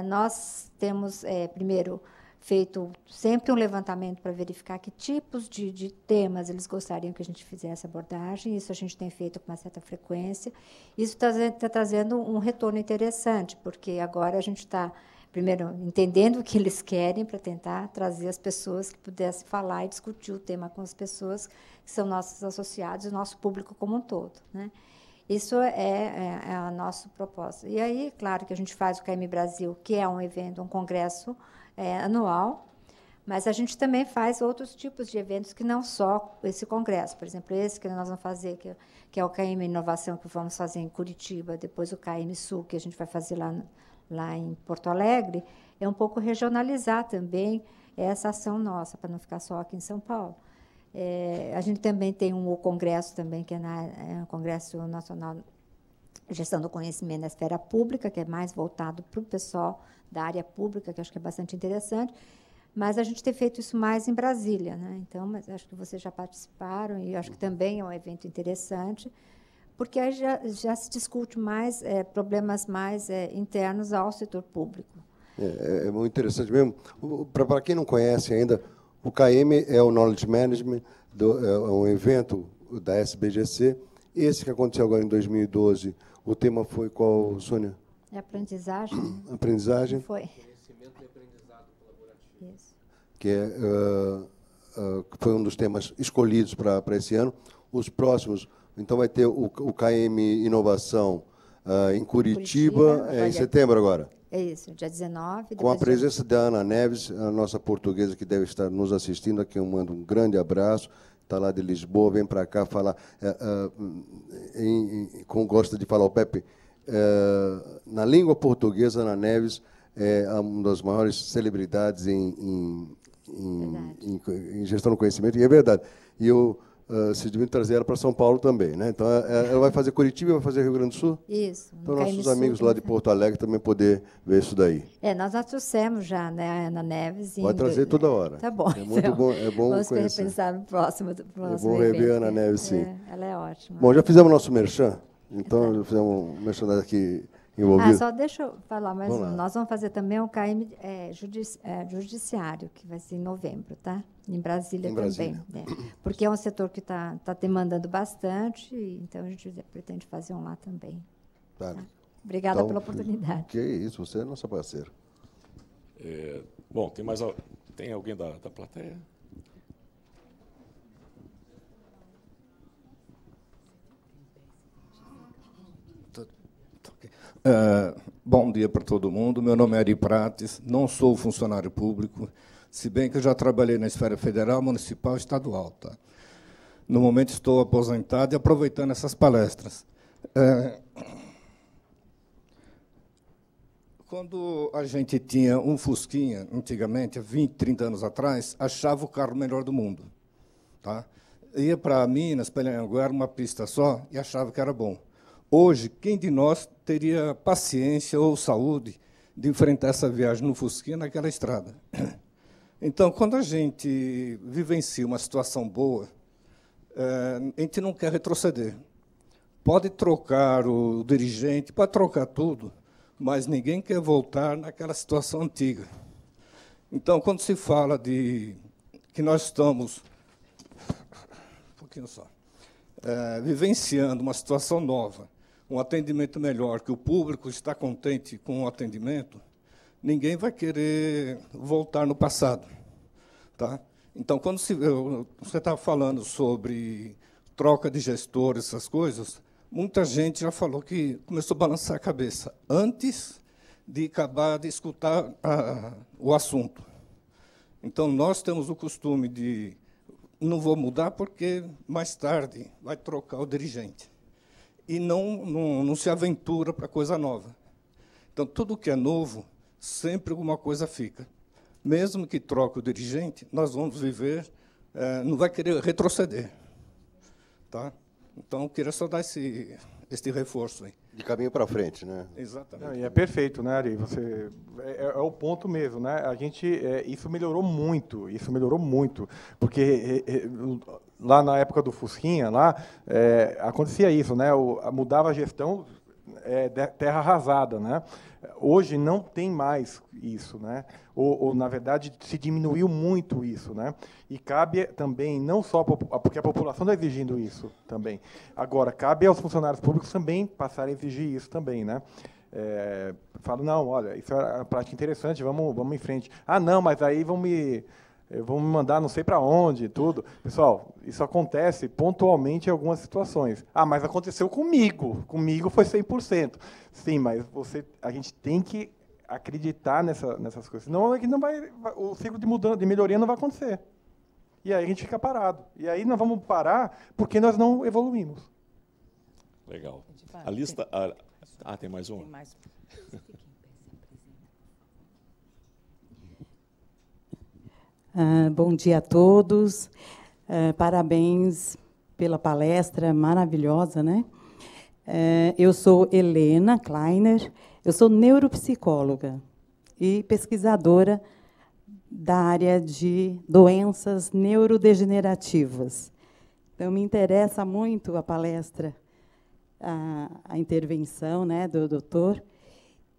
G: Nós temos, primeiro, feito sempre um levantamento para verificar que tipos de temas eles gostariam que a gente fizesse abordagem. Isso a gente tem feito com uma certa frequência. Isso está trazendo um retorno interessante, porque agora a gente está, primeiro, entendendo o que eles querem para tentar trazer as pessoas que pudessem falar e discutir o tema com as pessoas que são nossos associados e o nosso público como um todo, né? Isso é a nosso propósito. E aí, claro, que a gente faz o KM Brasil, que é um evento, um congresso anual, mas a gente também faz outros tipos de eventos que não só esse congresso. Por exemplo, esse que nós vamos fazer, que é o KM Inovação, que vamos fazer em Curitiba, depois o KM Sul, que a gente vai fazer lá em Porto Alegre, é um pouco regionalizar também essa ação nossa, para não ficar só aqui em São Paulo. A gente também tem um congresso também, que é o Congresso Nacional de Gestão do Conhecimento na Esfera Pública, que é mais voltado para o pessoal da área pública, que acho que é bastante interessante, mas a gente tem feito isso mais em Brasília, né? Então, mas acho que vocês já participaram, e acho que também é um evento interessante, porque aí já se discute mais problemas mais internos ao setor público.
D: É muito interessante mesmo. Para quem não conhece ainda, o KM é o Knowledge Management, é um evento da SBGC. Esse que aconteceu agora em 2012, o tema foi qual, Sônia?
G: É aprendizagem.
D: Aprendizagem.
G: Foi.
H: Conhecimento e aprendizado colaborativo.
G: Isso.
D: Que foi um dos temas escolhidos para esse ano. Os próximos, então, vai ter o KM Inovação em Curitiba, em setembro agora.
G: É isso, dia 19.
D: Com a presença da Ana Neves, a nossa portuguesa que deve estar nos assistindo, a quem eu mando um grande abraço, está lá de Lisboa, vem para cá falar, como gosta de falar o Pepe, na língua portuguesa, Ana Neves é uma das maiores celebridades em em gestão do conhecimento, e é verdade. E eu se devia trazer ela para São Paulo também, né? Então, ela vai fazer Curitiba e vai fazer Rio Grande do Sul?
G: Isso.
D: Então, nossos amigos lá de Porto Alegre também poder ver isso daí.
G: Nós já trouxemos já, né, a Ana Neves.
D: Vai trazer toda hora.
G: Tá bom.
D: É muito bom, é bom
G: vamos
D: conhecer.
G: repensar no próximo
D: É bom rever a Ana Neves, sim.
G: Ela é ótima.
D: Bom, já fizemos nosso merchan? Então, já fizemos um merchan aqui envolvido.
G: Só deixa eu falar, mas nós vamos fazer também um KM judiciário, que vai ser em novembro, tá? Em Brasília também. Porque é um setor que está demandando bastante, então a gente pretende fazer um lá também.
D: Tá.
G: Obrigada
D: então,
G: pela oportunidade.
D: Que isso, você é nossa parceira.
B: Bom, tem alguém da plateia?
I: Bom dia para todo mundo. Meu nome é Ari Prates, não sou funcionário público, se bem que eu já trabalhei na esfera federal, municipal e estadual. Tá? No momento estou aposentado e aproveitando essas palestras. Quando a gente tinha um Fusquinha, antigamente, há 20, 30 anos atrás, achava o carro melhor do mundo. Tá? Ia para Minas, para Anhanguera, uma pista só, e achava que era bom. Hoje, quem de nós teria paciência ou saúde de enfrentar essa viagem no Fusquinha naquela estrada? Então, quando a gente vivencia uma situação boa, a gente não quer retroceder. Pode trocar o dirigente, pode trocar tudo, mas ninguém quer voltar naquela situação antiga. Então, quando se fala de que nós estamos vivenciando uma situação nova, um atendimento melhor, que o público está contente com o atendimento, ninguém vai querer voltar no passado. Tá? Então, quando você está falando sobre troca de gestores, essas coisas, muita gente já falou que começou a balançar a cabeça antes de acabar de escutar o assunto. Então, nós temos o costume de não vou mudar porque mais tarde vai trocar o dirigente. E não se aventura para coisa nova. Então, tudo que é novo, sempre alguma coisa fica. Mesmo que troque o dirigente, nós vamos viver, não vai querer retroceder. Tá? Então, eu queria só dar esse reforço aí.
D: De caminho para frente, né?
I: Exatamente.
C: Não, e é perfeito, né, Ari? É o ponto mesmo, né? Isso melhorou muito, porque lá na época do Fusquinha, acontecia isso, né? Mudava a gestão, terra arrasada, né? Hoje não tem mais isso, né? Ou na verdade se diminuiu muito isso, né? E cabe também não só porque a população está exigindo isso também. Agora cabe aos funcionários públicos também passarem a exigir isso também, né? Falo, não, olha, isso é uma prática interessante, vamos em frente. Não, mas aí vão me mandar não sei para onde, tudo. Pessoal, isso acontece pontualmente em algumas situações. Mas aconteceu comigo. Comigo foi 100%. Sim, mas a gente tem que acreditar nessas coisas. Senão o ciclo de melhoria não vai acontecer. E aí a gente fica parado. E aí nós vamos parar porque nós não evoluímos.
B: Legal. A lista... tem mais uma? Tem mais.
J: Bom dia a todos. Parabéns pela palestra maravilhosa, né? Eu sou Helena Kleiner, eu sou neuropsicóloga e pesquisadora da área de doenças neurodegenerativas. Então, me interessa muito a palestra, a intervenção, né, do doutor,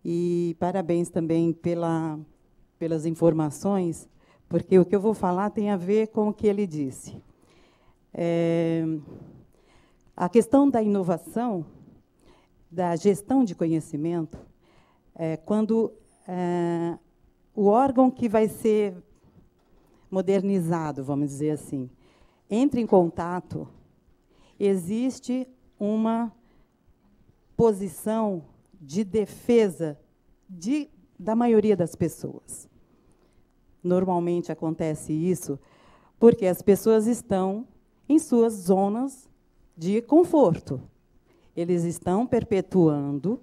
J: e parabéns também pelas informações, porque o que eu vou falar tem a ver com o que ele disse. A questão da inovação, da gestão de conhecimento, quando o órgão que vai ser modernizado, vamos dizer assim, entra em contato, existe uma posição de defesa da maioria das pessoas. Normalmente acontece isso porque as pessoas estão em suas zonas de conforto. Eles estão perpetuando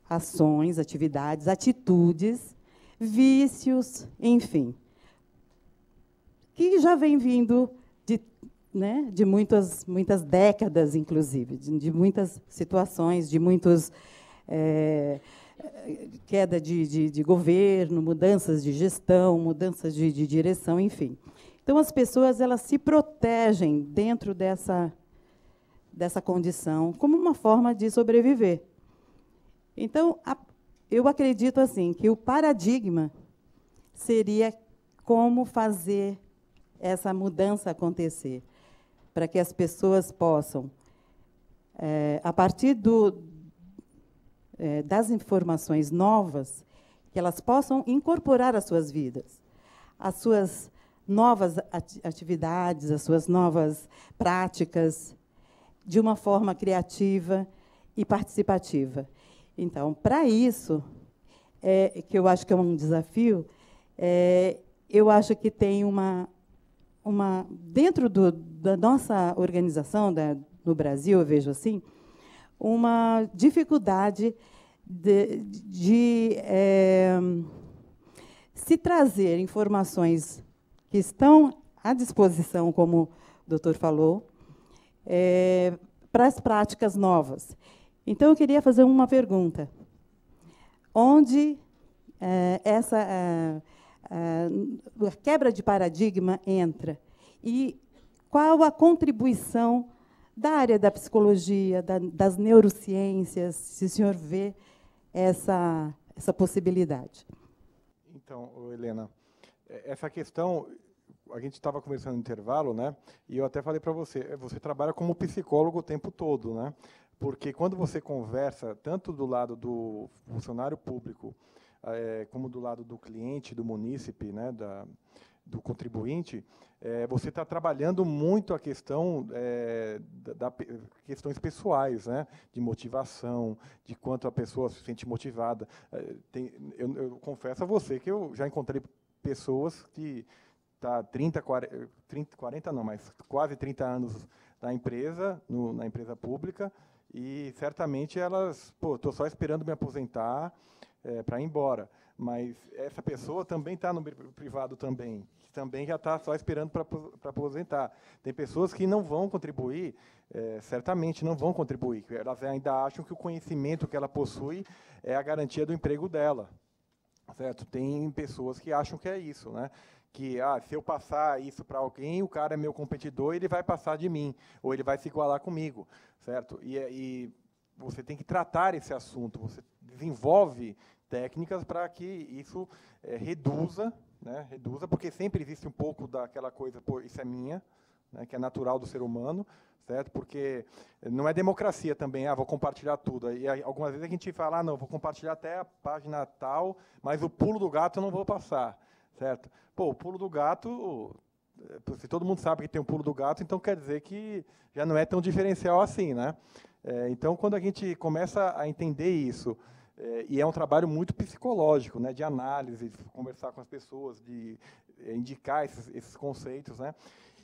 J: ações, atividades, atitudes, vícios, enfim. que já vem vindo de muitas décadas, inclusive, de muitas situações, de muitos queda de governo, mudanças de gestão, mudanças de direção, enfim. Então, as pessoas elas se protegem dentro dessa condição como uma forma de sobreviver. Então, eu acredito assim que o paradigma seria como fazer essa mudança acontecer, para que as pessoas possam, a partir das informações novas, que elas possam incorporar às suas vidas, as suas novas atividades, as suas novas práticas, de uma forma criativa e participativa. Então, para isso, que eu acho que é um desafio, eu acho que tem dentro da nossa organização, no Brasil, eu vejo assim, uma dificuldade de se trazer informações que estão à disposição, como o doutor falou, para as práticas novas. Então, eu queria fazer uma pergunta. Onde a quebra de paradigma entra? E qual a contribuição da área da psicologia, das neurociências, se o senhor vê essa possibilidade?
C: Então, Helena, essa questão, a gente estava conversando no intervalo, né? E eu até falei para você, você trabalha como psicólogo o tempo todo, né? Porque quando você conversa, tanto do lado do funcionário público, como do lado do cliente, do munícipe, né, do contribuinte, você está trabalhando muito a questão questões pessoais, né, de motivação, de quanto a pessoa se sente motivada. Eu confesso a você que eu já encontrei pessoas que tá 40 não, mas quase 30 anos na empresa, na empresa pública, e certamente elas, estou só esperando me aposentar para ir embora. Mas essa pessoa também está no privado também, que também já está só esperando para aposentar. Tem pessoas que não vão contribuir, certamente não vão contribuir. Elas ainda acham que o conhecimento que ela possui é a garantia do emprego dela. Certo? Tem pessoas que acham que é isso, né? Que se eu passar isso para alguém, o cara é meu competidor, ele vai passar de mim, ou ele vai se igualar comigo, certo? E você tem que tratar esse assunto, você desenvolve técnicas para que isso reduza, né? Reduza, porque sempre existe um pouco daquela coisa, isso é minha, né? Que é natural do ser humano, certo? Porque não é democracia também, vou compartilhar tudo. E algumas vezes a gente fala, não, vou compartilhar até a página tal, mas o pulo do gato eu não vou passar. Certo? O pulo do gato, se todo mundo sabe que tem um pulo do gato, então quer dizer que já não é tão diferencial assim, né? Então, quando a gente começa a entender isso, e é um trabalho muito psicológico, né, de análise, de conversar com as pessoas, de indicar esses conceitos, né,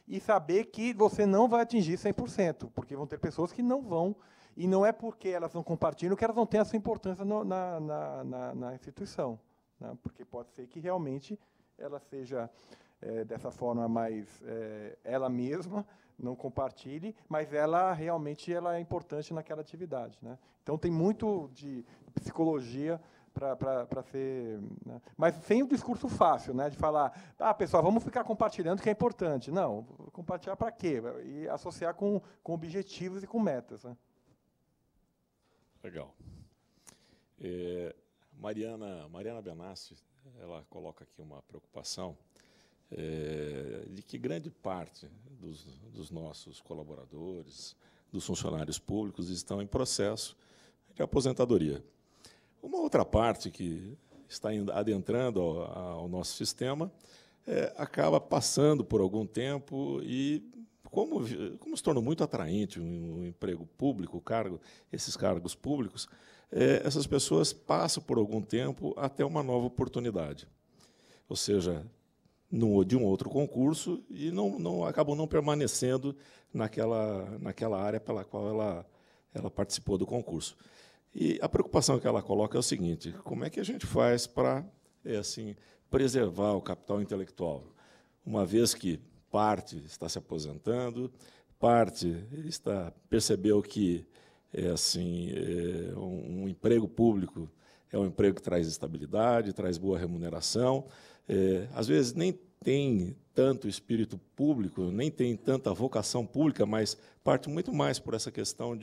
C: e saber que você não vai atingir 100%, porque vão ter pessoas que não vão, e não é porque elas não compartilham que elas não têm essa importância na instituição, né, porque pode ser que realmente ela seja dessa forma mais ela mesma, não compartilhe, mas ela realmente é importante naquela atividade, né? Então tem muito de psicologia para ser, né? Mas sem o discurso fácil, né? De falar, pessoal, vamos ficar compartilhando que é importante. Não, compartilhar para quê? E associar com objetivos e com metas, né?
B: Legal. Mariana Benassi, ela coloca aqui uma preocupação de que grande parte dos nossos colaboradores, dos funcionários públicos, estão em processo de aposentadoria. Uma outra parte que está adentrando ao nosso sistema acaba passando por algum tempo e, como se tornou muito atraente um emprego público, esses cargos públicos, essas pessoas passam por algum tempo até uma nova oportunidade. Ou seja, de um outro concurso e acabam não permanecendo naquela área pela qual ela participou do concurso. E a preocupação que ela coloca é o seguinte: como é que a gente faz para preservar o capital intelectual? uma vez que parte está se aposentando, parte percebeu que um emprego público é um emprego que traz estabilidade, traz boa remuneração. Às vezes nem tem tanto espírito público, nem tem tanta vocação pública, mas parte muito mais por essa questão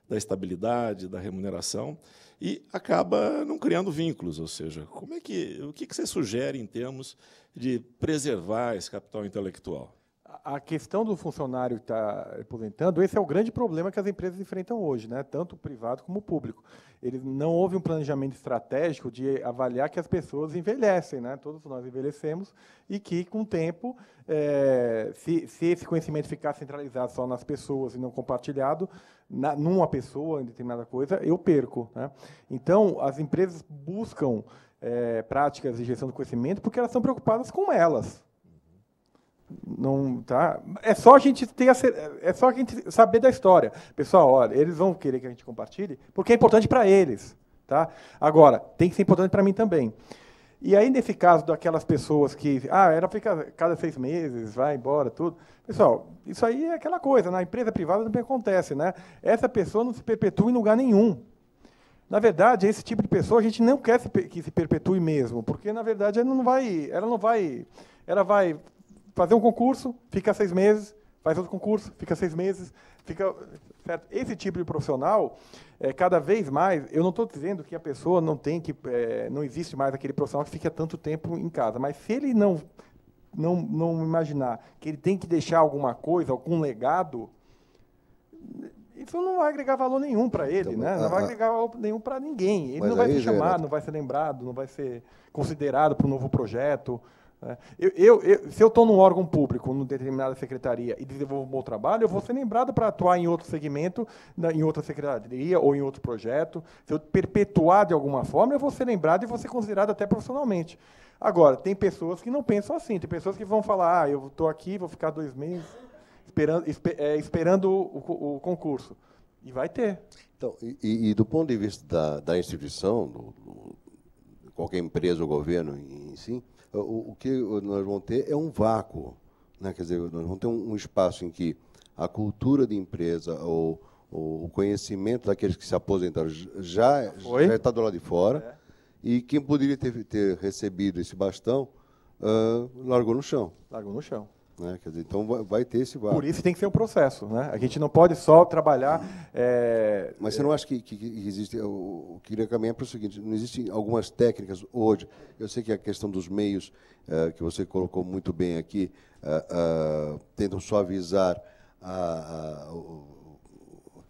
B: da estabilidade, da remuneração, e acaba não criando vínculos. Ou seja, o que você sugere em termos de preservar esse capital intelectual?
C: A questão do funcionário que está aposentando, esse é o grande problema que as empresas enfrentam hoje, né? Tanto o privado como o público. Não houve um planejamento estratégico de avaliar que as pessoas envelhecem, né? Todos nós envelhecemos, e que, com o tempo, se esse conhecimento ficar centralizado só nas pessoas e não compartilhado, numa pessoa, em determinada coisa, eu perco, né? Então, as empresas buscam práticas de gestão do conhecimento porque elas estão preocupadas com elas. Não, tá? É só a gente saber da história. Pessoal, olha, eles vão querer que a gente compartilhe porque é importante para eles, tá? Agora, tem que ser importante para mim também. E aí, nesse caso daquelas pessoas que ela fica cada 6 meses, vai embora, tudo. Pessoal, isso aí é aquela coisa, na empresa privada não acontece, né? Essa pessoa não se perpetua em lugar nenhum. Na verdade, esse tipo de pessoa a gente não quer que se perpetue mesmo, porque, na verdade, ela vai fazer um concurso, fica 6 meses, faz outro concurso, fica 6 meses, certo? Esse tipo de profissional, cada vez mais, eu não estou dizendo que a pessoa não existe mais aquele profissional que fica tanto tempo em casa, mas se ele não imaginar que ele tem que deixar alguma coisa, algum legado, isso não vai agregar valor nenhum para ele, né? Não vai agregar valor nenhum para ninguém. Ele não vai ser chamado, não vai ser lembrado, não vai ser considerado para um novo projeto. Se eu estou num órgão público, numa determinada secretaria, e desenvolvo um bom trabalho, eu vou ser lembrado para atuar em outro segmento, em outra secretaria ou em outro projeto. Se eu perpetuar de alguma forma, eu vou ser lembrado e vou ser considerado até profissionalmente. Agora, tem pessoas que não pensam assim. Tem pessoas que vão falar, eu estou aqui, vou ficar 2 meses esperando o concurso. E vai ter.
D: Então, e do ponto de vista da instituição, qualquer empresa ou governo em si, o que nós vamos ter é um vácuo, né? Quer dizer, nós vamos ter um espaço em que a cultura de empresa ou o conhecimento daqueles que se aposentaram já está do lado de fora, e quem poderia ter recebido esse bastão largou no chão. Largou no chão. Né? Quer dizer, então vai ter esse vácuo.
C: Por isso tem que ser um processo, né? A gente não pode só trabalhar...
D: Mas você não acha que existe... Eu queria caminhar para o seguinte, não existem algumas técnicas hoje, eu sei que a questão dos meios, que você colocou muito bem aqui, tentam suavizar a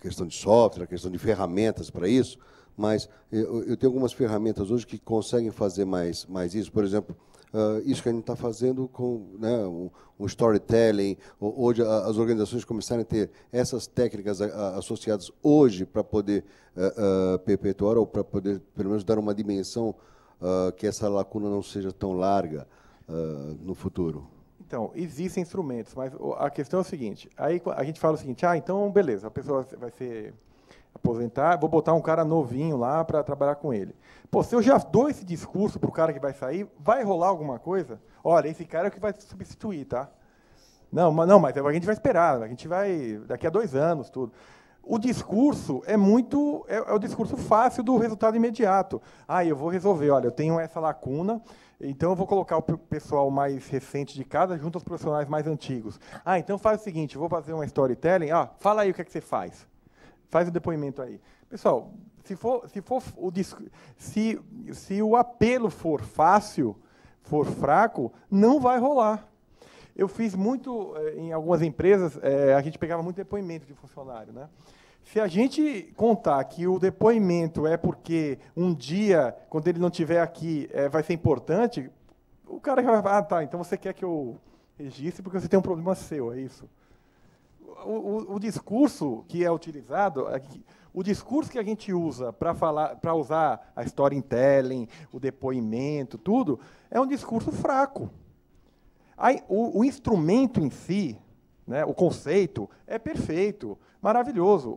D: questão de software, a questão de ferramentas para isso, mas eu tenho algumas ferramentas hoje que conseguem fazer mais isso. Por exemplo, isso que a gente está fazendo com, né, um storytelling. Hoje as organizações começaram a ter essas técnicas associadas hoje para poder perpetuar ou para poder, pelo menos, dar uma dimensão que essa lacuna não seja tão larga no futuro.
C: Então, existem instrumentos, mas a questão é o seguinte, aí a gente fala o seguinte, então, beleza, a pessoa vai se aposentar, vou botar um cara novinho lá para trabalhar com ele. Pô, se eu já dou esse discurso para o cara que vai sair, vai rolar alguma coisa? Olha, esse cara é o que vai substituir, tá? Não, mas a gente vai esperar, a gente vai, daqui a 2 anos, tudo. O discurso é o discurso fácil do resultado imediato. Eu vou resolver, olha, eu tenho essa lacuna, então eu vou colocar o pessoal mais recente de casa junto aos profissionais mais antigos. Então faz o seguinte, eu vou fazer uma storytelling, fala aí o que é que você faz. Faz o depoimento aí. Pessoal, se o apelo for fácil, for fraco, não vai rolar. Eu fiz muito, em algumas empresas, a gente pegava muito depoimento de funcionário, né? Se a gente contar que o depoimento é porque um dia, quando ele não estiver aqui, vai ser importante, o cara vai falar, tá, então você quer que eu registre porque você tem um problema seu, é isso. O discurso que é utilizado, o discurso que a gente usa para usar a storytelling, o depoimento, tudo, é um discurso fraco. O instrumento em si, né, o conceito, é perfeito, maravilhoso.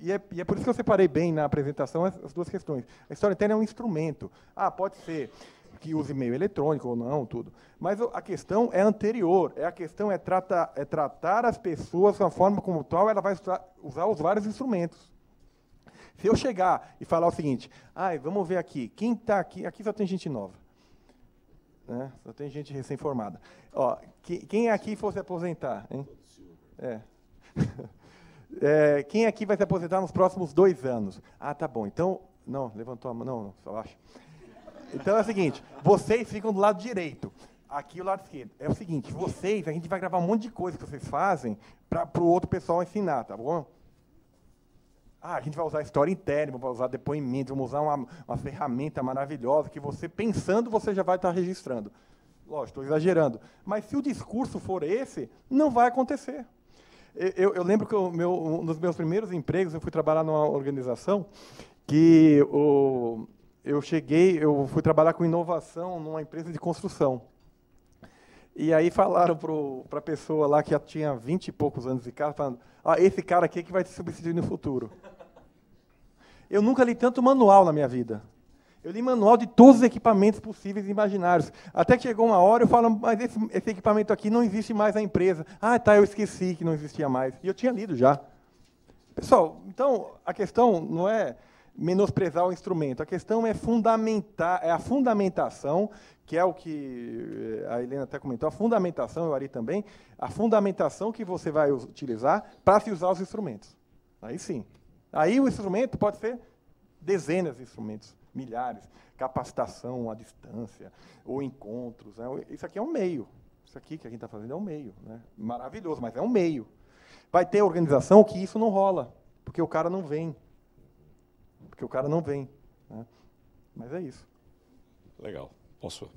C: E é por isso que eu separei bem na apresentação as 2 questões. A storytelling é um instrumento. Pode ser que use e-mail eletrônico ou não, tudo. Mas a questão é anterior. A questão é tratar as pessoas da forma como tal, ela vai usar os vários instrumentos. Se eu chegar e falar o seguinte, vamos ver aqui, quem está aqui? Aqui só tem gente nova. Né? Só tem gente recém-formada. Quem aqui for se aposentar? Hein? Quem aqui vai se aposentar nos próximos 2 anos? Tá bom. Então, não, levantou a mão. Não, só acho. Então é o seguinte, vocês ficam do lado direito, aqui o lado esquerdo. É o seguinte, a gente vai gravar um monte de coisa que vocês fazem para o outro pessoal ensinar, tá bom? A gente vai usar storytelling, vai usar depoimentos, vamos usar uma ferramenta maravilhosa que você, pensando, você já vai estar registrando. Lógico, estou exagerando. Mas se o discurso for esse, não vai acontecer. Eu lembro que um dos meus primeiros empregos, eu fui trabalhar numa organização que eu fui trabalhar com inovação numa empresa de construção. E aí falaram para a pessoa lá que já tinha 20 e poucos anos de casa, falando, esse cara aqui é que vai te substituir no futuro. Eu nunca li tanto manual na minha vida. Eu li manual de todos os equipamentos possíveis e imaginários. Até que chegou uma hora, eu falo, mas esse equipamento aqui não existe mais na empresa. Eu esqueci que não existia mais. E eu tinha lido já. Pessoal, então, a questão não é menosprezar o instrumento. A questão é a fundamentação, que é o que a Helena até comentou, a fundamentação, o Ari também, a fundamentação que você vai utilizar para se usar os instrumentos. Aí sim. Aí o instrumento pode ser dezenas de instrumentos, milhares, capacitação à distância, ou encontros. Né? Isso aqui é um meio. Isso aqui que a gente está fazendo é um meio. Né? Maravilhoso, mas é um meio. Vai ter organização que isso não rola, porque o cara não vem. Né? Mas é isso.
B: Legal. Posso?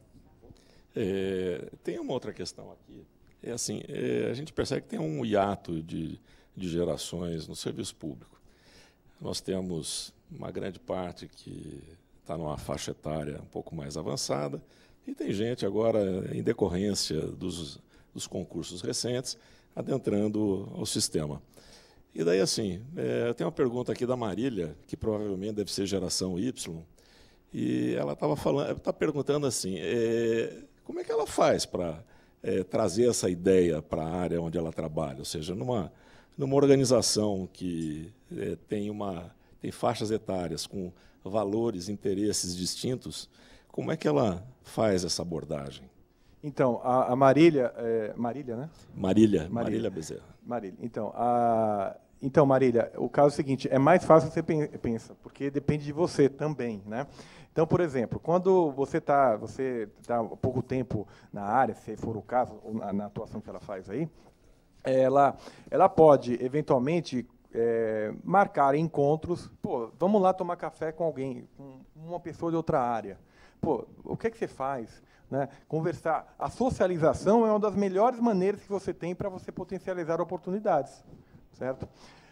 B: Tem uma outra questão aqui. A gente percebe que tem um hiato de gerações no serviço público. Nós temos uma grande parte que está numa faixa etária um pouco mais avançada, e tem gente agora, em decorrência dos concursos recentes, adentrando ao sistema. E daí, tem uma pergunta aqui da Marília, que provavelmente deve ser geração Y, e ela está perguntando assim, como é que ela faz para trazer essa ideia para a área onde ela trabalha? Ou seja, numa organização que tem faixas etárias com valores, interesses distintos, como é que ela faz essa abordagem?
C: Então, a Marília... Marília, né?
B: Marília Bezerra.
C: Marília. Então, Marília, o caso é o seguinte, é mais fácil do que você pensa, porque depende de você também. Né? Então, por exemplo, quando você está há pouco tempo na área, se for o caso, ou na atuação que ela faz aí, ela pode, eventualmente, marcar encontros. Vamos lá tomar café com alguém, com uma pessoa de outra área. O que você faz? Né? Conversar. A socialização é uma das melhores maneiras que você tem para você potencializar oportunidades. Certo?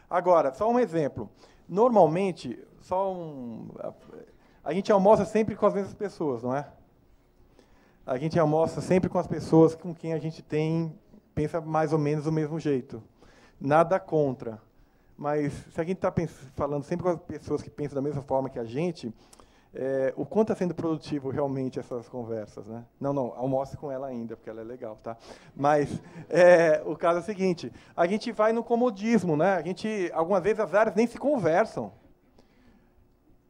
C: Agora, só um exemplo. Normalmente, a gente almoça sempre com as mesmas pessoas, não é? A gente almoça sempre com as pessoas com quem a gente pensa mais ou menos do mesmo jeito. Nada contra. Mas se a gente está falando sempre com as pessoas que pensam da mesma forma que a gente, o quanto está sendo produtivo realmente essas conversas, né? Não, almoce com ela ainda, porque ela é legal, tá? Mas o caso é o seguinte, a gente vai no comodismo, né? Algumas vezes as áreas nem se conversam.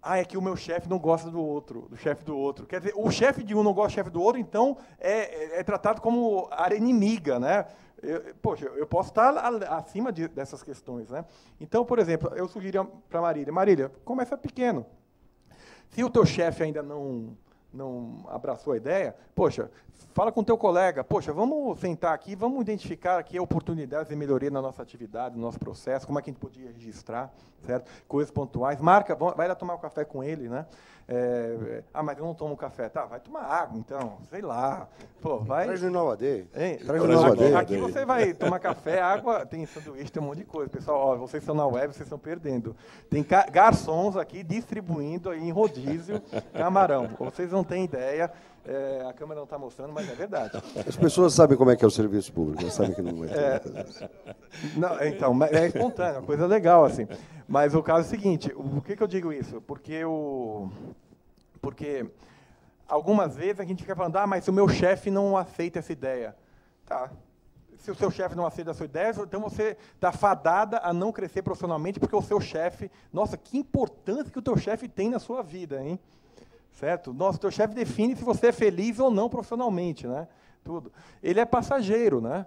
C: É que o meu chefe não gosta do chefe do outro. Quer dizer, o chefe de um não gosta do chefe do outro, então é tratado como área inimiga, né? Eu posso estar acima dessas questões, né? Então, por exemplo, eu sugiro para a Marília, começa pequeno. Se o teu chefe ainda não abraçou a ideia, fala com o teu colega, vamos sentar aqui, vamos identificar aqui oportunidades de melhoria na nossa atividade, no nosso processo, como é que a gente podia registrar, certo? Coisas pontuais, vai lá tomar um café com ele, né? Mas eu não tomo café. Tá, vai tomar água, então, sei lá.
D: Traz no Inovadei.
C: Traz no Inovadei. Aqui você vai tomar café, água, tem sanduíche, tem um monte de coisa. Pessoal, vocês estão na web, vocês estão perdendo. Tem garçons aqui distribuindo aí em rodízio camarão. Vocês não têm ideia, a câmera não está mostrando, mas é verdade.
D: As pessoas sabem como é que é o serviço público, elas sabem que não é.
C: Então, é espontâneo, uma coisa legal, assim. Mas o caso é o seguinte, por que eu digo isso? Porque algumas vezes a gente fica falando, mas o meu chefe não aceita essa ideia. Tá. Se o seu chefe não aceita a sua ideia, então você está fadada a não crescer profissionalmente, porque o seu chefe... Nossa, que importância que o teu chefe tem na sua vida, hein? Certo? Nossa, o teu chefe define se você é feliz ou não profissionalmente, né? Tudo. Ele é passageiro, né?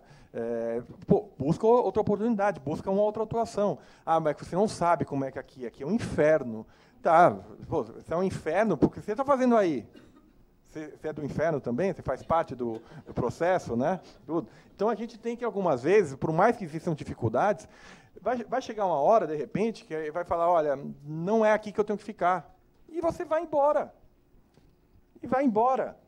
C: Busca outra oportunidade, busca uma outra atuação. Ah, mas você não sabe como é que aqui é um inferno. Tá, pô, você é um inferno, porque você está fazendo aí? Você é do inferno também? Você faz parte do processo, né? Tudo. Então, a gente tem que, algumas vezes, por mais que existam dificuldades, vai chegar uma hora, de repente, que vai falar, olha, não é aqui que eu tenho que ficar. E você vai embora. E vai embora.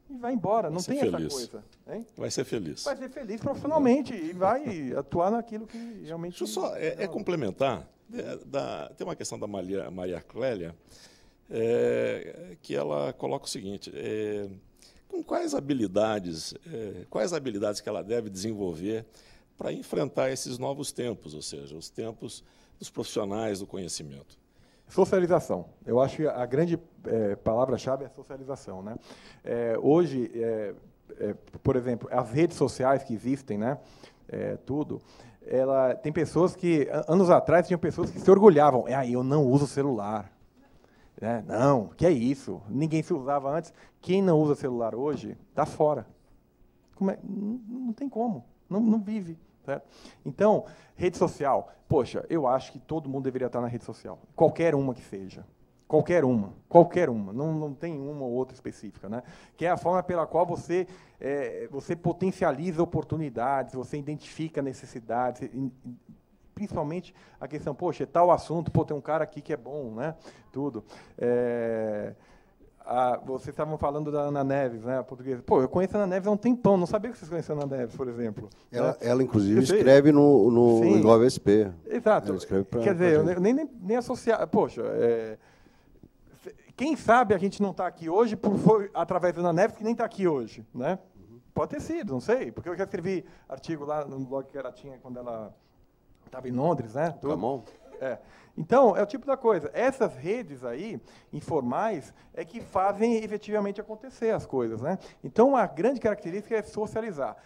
C: E vai embora. Não tem essa coisa. Hein?
B: Vai ser feliz.
C: Vai ser feliz profissionalmente e vai atuar naquilo que realmente...
B: Deixa eu só complementar. Tem uma questão da Maria Clélia, que ela coloca o seguinte, com quais habilidades que ela deve desenvolver para enfrentar esses novos tempos, ou seja, os tempos dos profissionais do conhecimento?
C: Socialização. Eu acho que a grande palavra-chave é socialização, né? Hoje, por exemplo, as redes sociais que existem, né? Tem pessoas que, anos atrás, tinham pessoas que se orgulhavam. Eu não uso celular. Não, que é isso? Ninguém se usava antes. Quem não usa celular hoje está fora. Não tem como. Não vive. Certo? Então, rede social. Poxa, eu acho que todo mundo deveria estar na rede social. Qualquer uma que seja. Qualquer uma. Não tem uma ou outra específica, né? Que é a forma pela qual você potencializa oportunidades, você identifica necessidades, principalmente a questão, poxa, é tal assunto, tem um cara aqui que é bom, né? Tudo. Vocês estavam falando da Ana Neves, né, a portuguesa. Eu conheço a Ana Neves há um tempão, não sabia que vocês conheciam a Ana Neves, por exemplo.
D: Ela inclusive, escreve no Engove SP.
C: Exato. Quer dizer, eu nem associar... Poxa, quem sabe a gente não está aqui hoje foi através da Ana Neves, que nem está aqui hoje, né? Pode ter sido, não sei, porque eu já escrevi artigo lá no blog que ela tinha quando ela estava em Londres, né?
D: Tá bom.
C: Então, é o tipo da coisa. Essas redes aí, informais, é que fazem efetivamente acontecer as coisas, né? Então, a grande característica é socializar.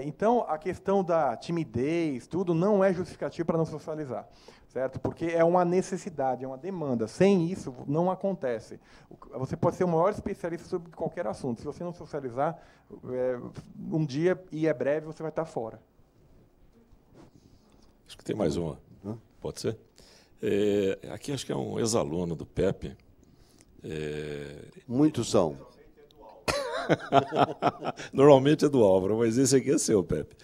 C: Então, a questão da timidez, tudo, não é justificativo para não socializar, certo? Porque é uma necessidade, é uma demanda. Sem isso, não acontece. Você pode ser o maior especialista sobre qualquer assunto. Se você não socializar, um dia, e é breve, você vai estar fora.
B: Acho que tem mais uma. Pode ser? Aqui acho que é um ex-aluno do PEP.
D: Muitos são.
B: Normalmente é do Álvaro, mas esse aqui é seu, Pepe.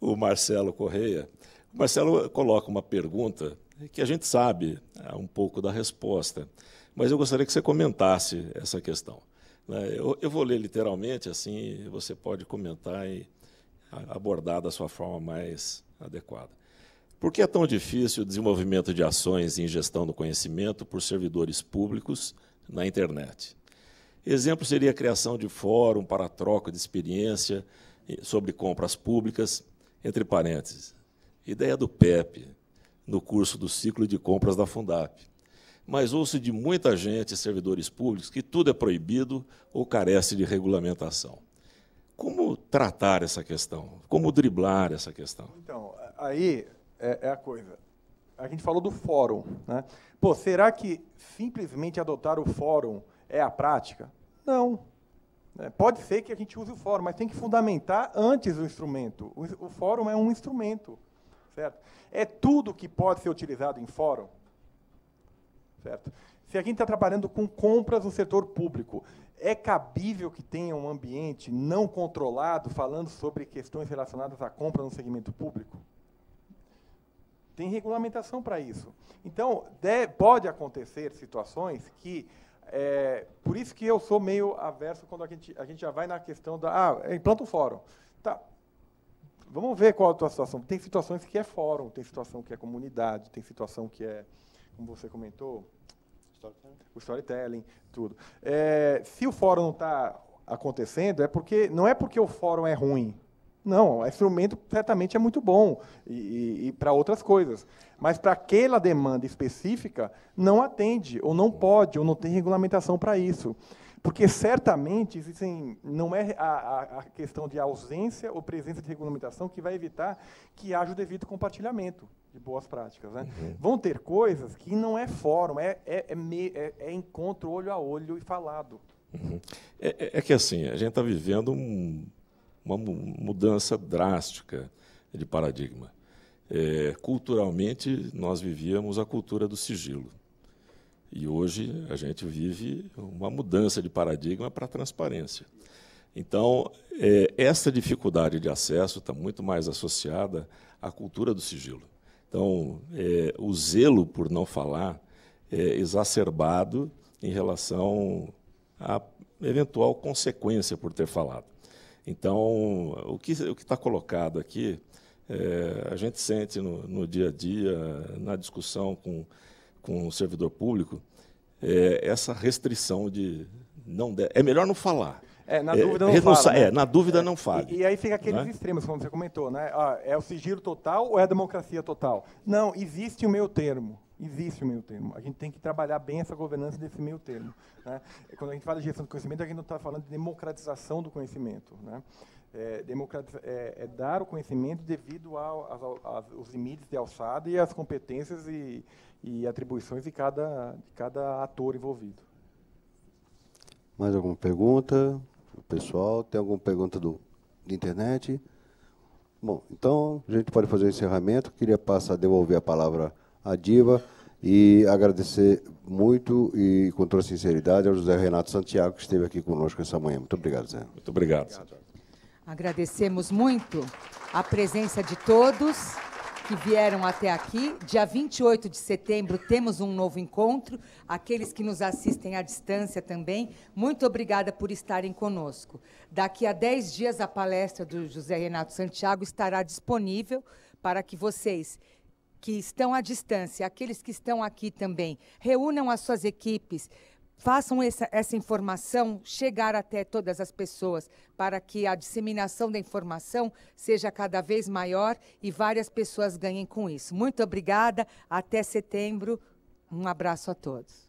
B: O Marcelo Correia. O Marcelo coloca uma pergunta que a gente sabe um pouco da resposta, mas eu gostaria que você comentasse essa questão. Eu vou ler literalmente, assim você pode comentar e abordar da sua forma mais adequada. Por que é tão difícil o desenvolvimento de ações em gestão do conhecimento por servidores públicos na internet? Exemplo seria a criação de fórum para a troca de experiência sobre compras públicas, entre parênteses. Ideia do PEP, no curso do ciclo de compras da Fundap. Mas ouço de muita gente, servidores públicos, que tudo é proibido ou carece de regulamentação. Como tratar essa questão? Como driblar essa questão?
C: Então, aí... É a coisa. A gente falou do fórum, né? Será que simplesmente adotar o fórum é a prática? Não. Pode ser que a gente use o fórum, mas tem que fundamentar antes o instrumento. O fórum é um instrumento, certo? É tudo que pode ser utilizado em fórum, certo? Se a gente está trabalhando com compras no setor público, é cabível que tenha um ambiente não controlado falando sobre questões relacionadas à compra no segmento público? Tem regulamentação para isso. Então, pode acontecer situações que... por isso que eu sou meio averso quando a gente já vai na questão da... implanta um fórum. Tá. Vamos ver qual é a tua situação. Tem situações que é fórum, tem situação que é comunidade, tem situação que é, como você comentou, o storytelling, tudo. Se o fórum não está acontecendo, não é porque o fórum é ruim. Não, o instrumento certamente é muito bom e para outras coisas. Mas para aquela demanda específica, não atende, ou não pode, ou não tem regulamentação para isso. Porque, certamente, não é a questão de ausência ou presença de regulamentação que vai evitar que haja o devido compartilhamento de boas práticas. Né? Vão ter coisas que não é fórum, é encontro olho a olho e falado.
B: É que, assim, a gente está vivendo uma mudança drástica de paradigma. Culturalmente, nós vivíamos a cultura do sigilo. E hoje a gente vive uma mudança de paradigma para a transparência. Então, essa dificuldade de acesso está muito mais associada à cultura do sigilo. Então, o zelo por não falar é exacerbado em relação à eventual consequência por ter falado. Então, o que está colocado aqui, a gente sente no dia a dia, na discussão com o servidor público, essa restrição de é melhor não falar.
C: Na dúvida não fala. Né?
B: Na dúvida não fale.
C: E aí fica aqueles extremos, como você comentou, né? É o sigilo total ou é a democracia total? Não, existe o meio termo. Existe o meio termo. A gente tem que trabalhar bem essa governança desse meio termo. Né? Quando a gente fala de gestão do conhecimento, a gente não está falando de democratização do conhecimento. Né? Dar o conhecimento devido aos limites de alçada e às competências e atribuições de cada ator envolvido.
D: Mais alguma pergunta? Pessoal, tem alguma pergunta de internet? Bom, então a gente pode fazer o encerramento. Queria devolver a palavra à Diva e agradecer muito e com toda sinceridade ao José Renato Santiago, que esteve aqui conosco essa manhã. Muito obrigado, Zé.
B: Muito obrigado.
A: Agradecemos muito a presença de todos que vieram até aqui. Dia 28 de setembro temos um novo encontro. Aqueles que nos assistem à distância também, muito obrigada por estarem conosco. Daqui a 10 dias, a palestra do José Renato Santiago estará disponível para que vocês que estão à distância, aqueles que estão aqui também, reúnam as suas equipes, façam essa informação chegar até todas as pessoas, para que a disseminação da informação seja cada vez maior e várias pessoas ganhem com isso. Muito obrigada, até setembro, um abraço a todos.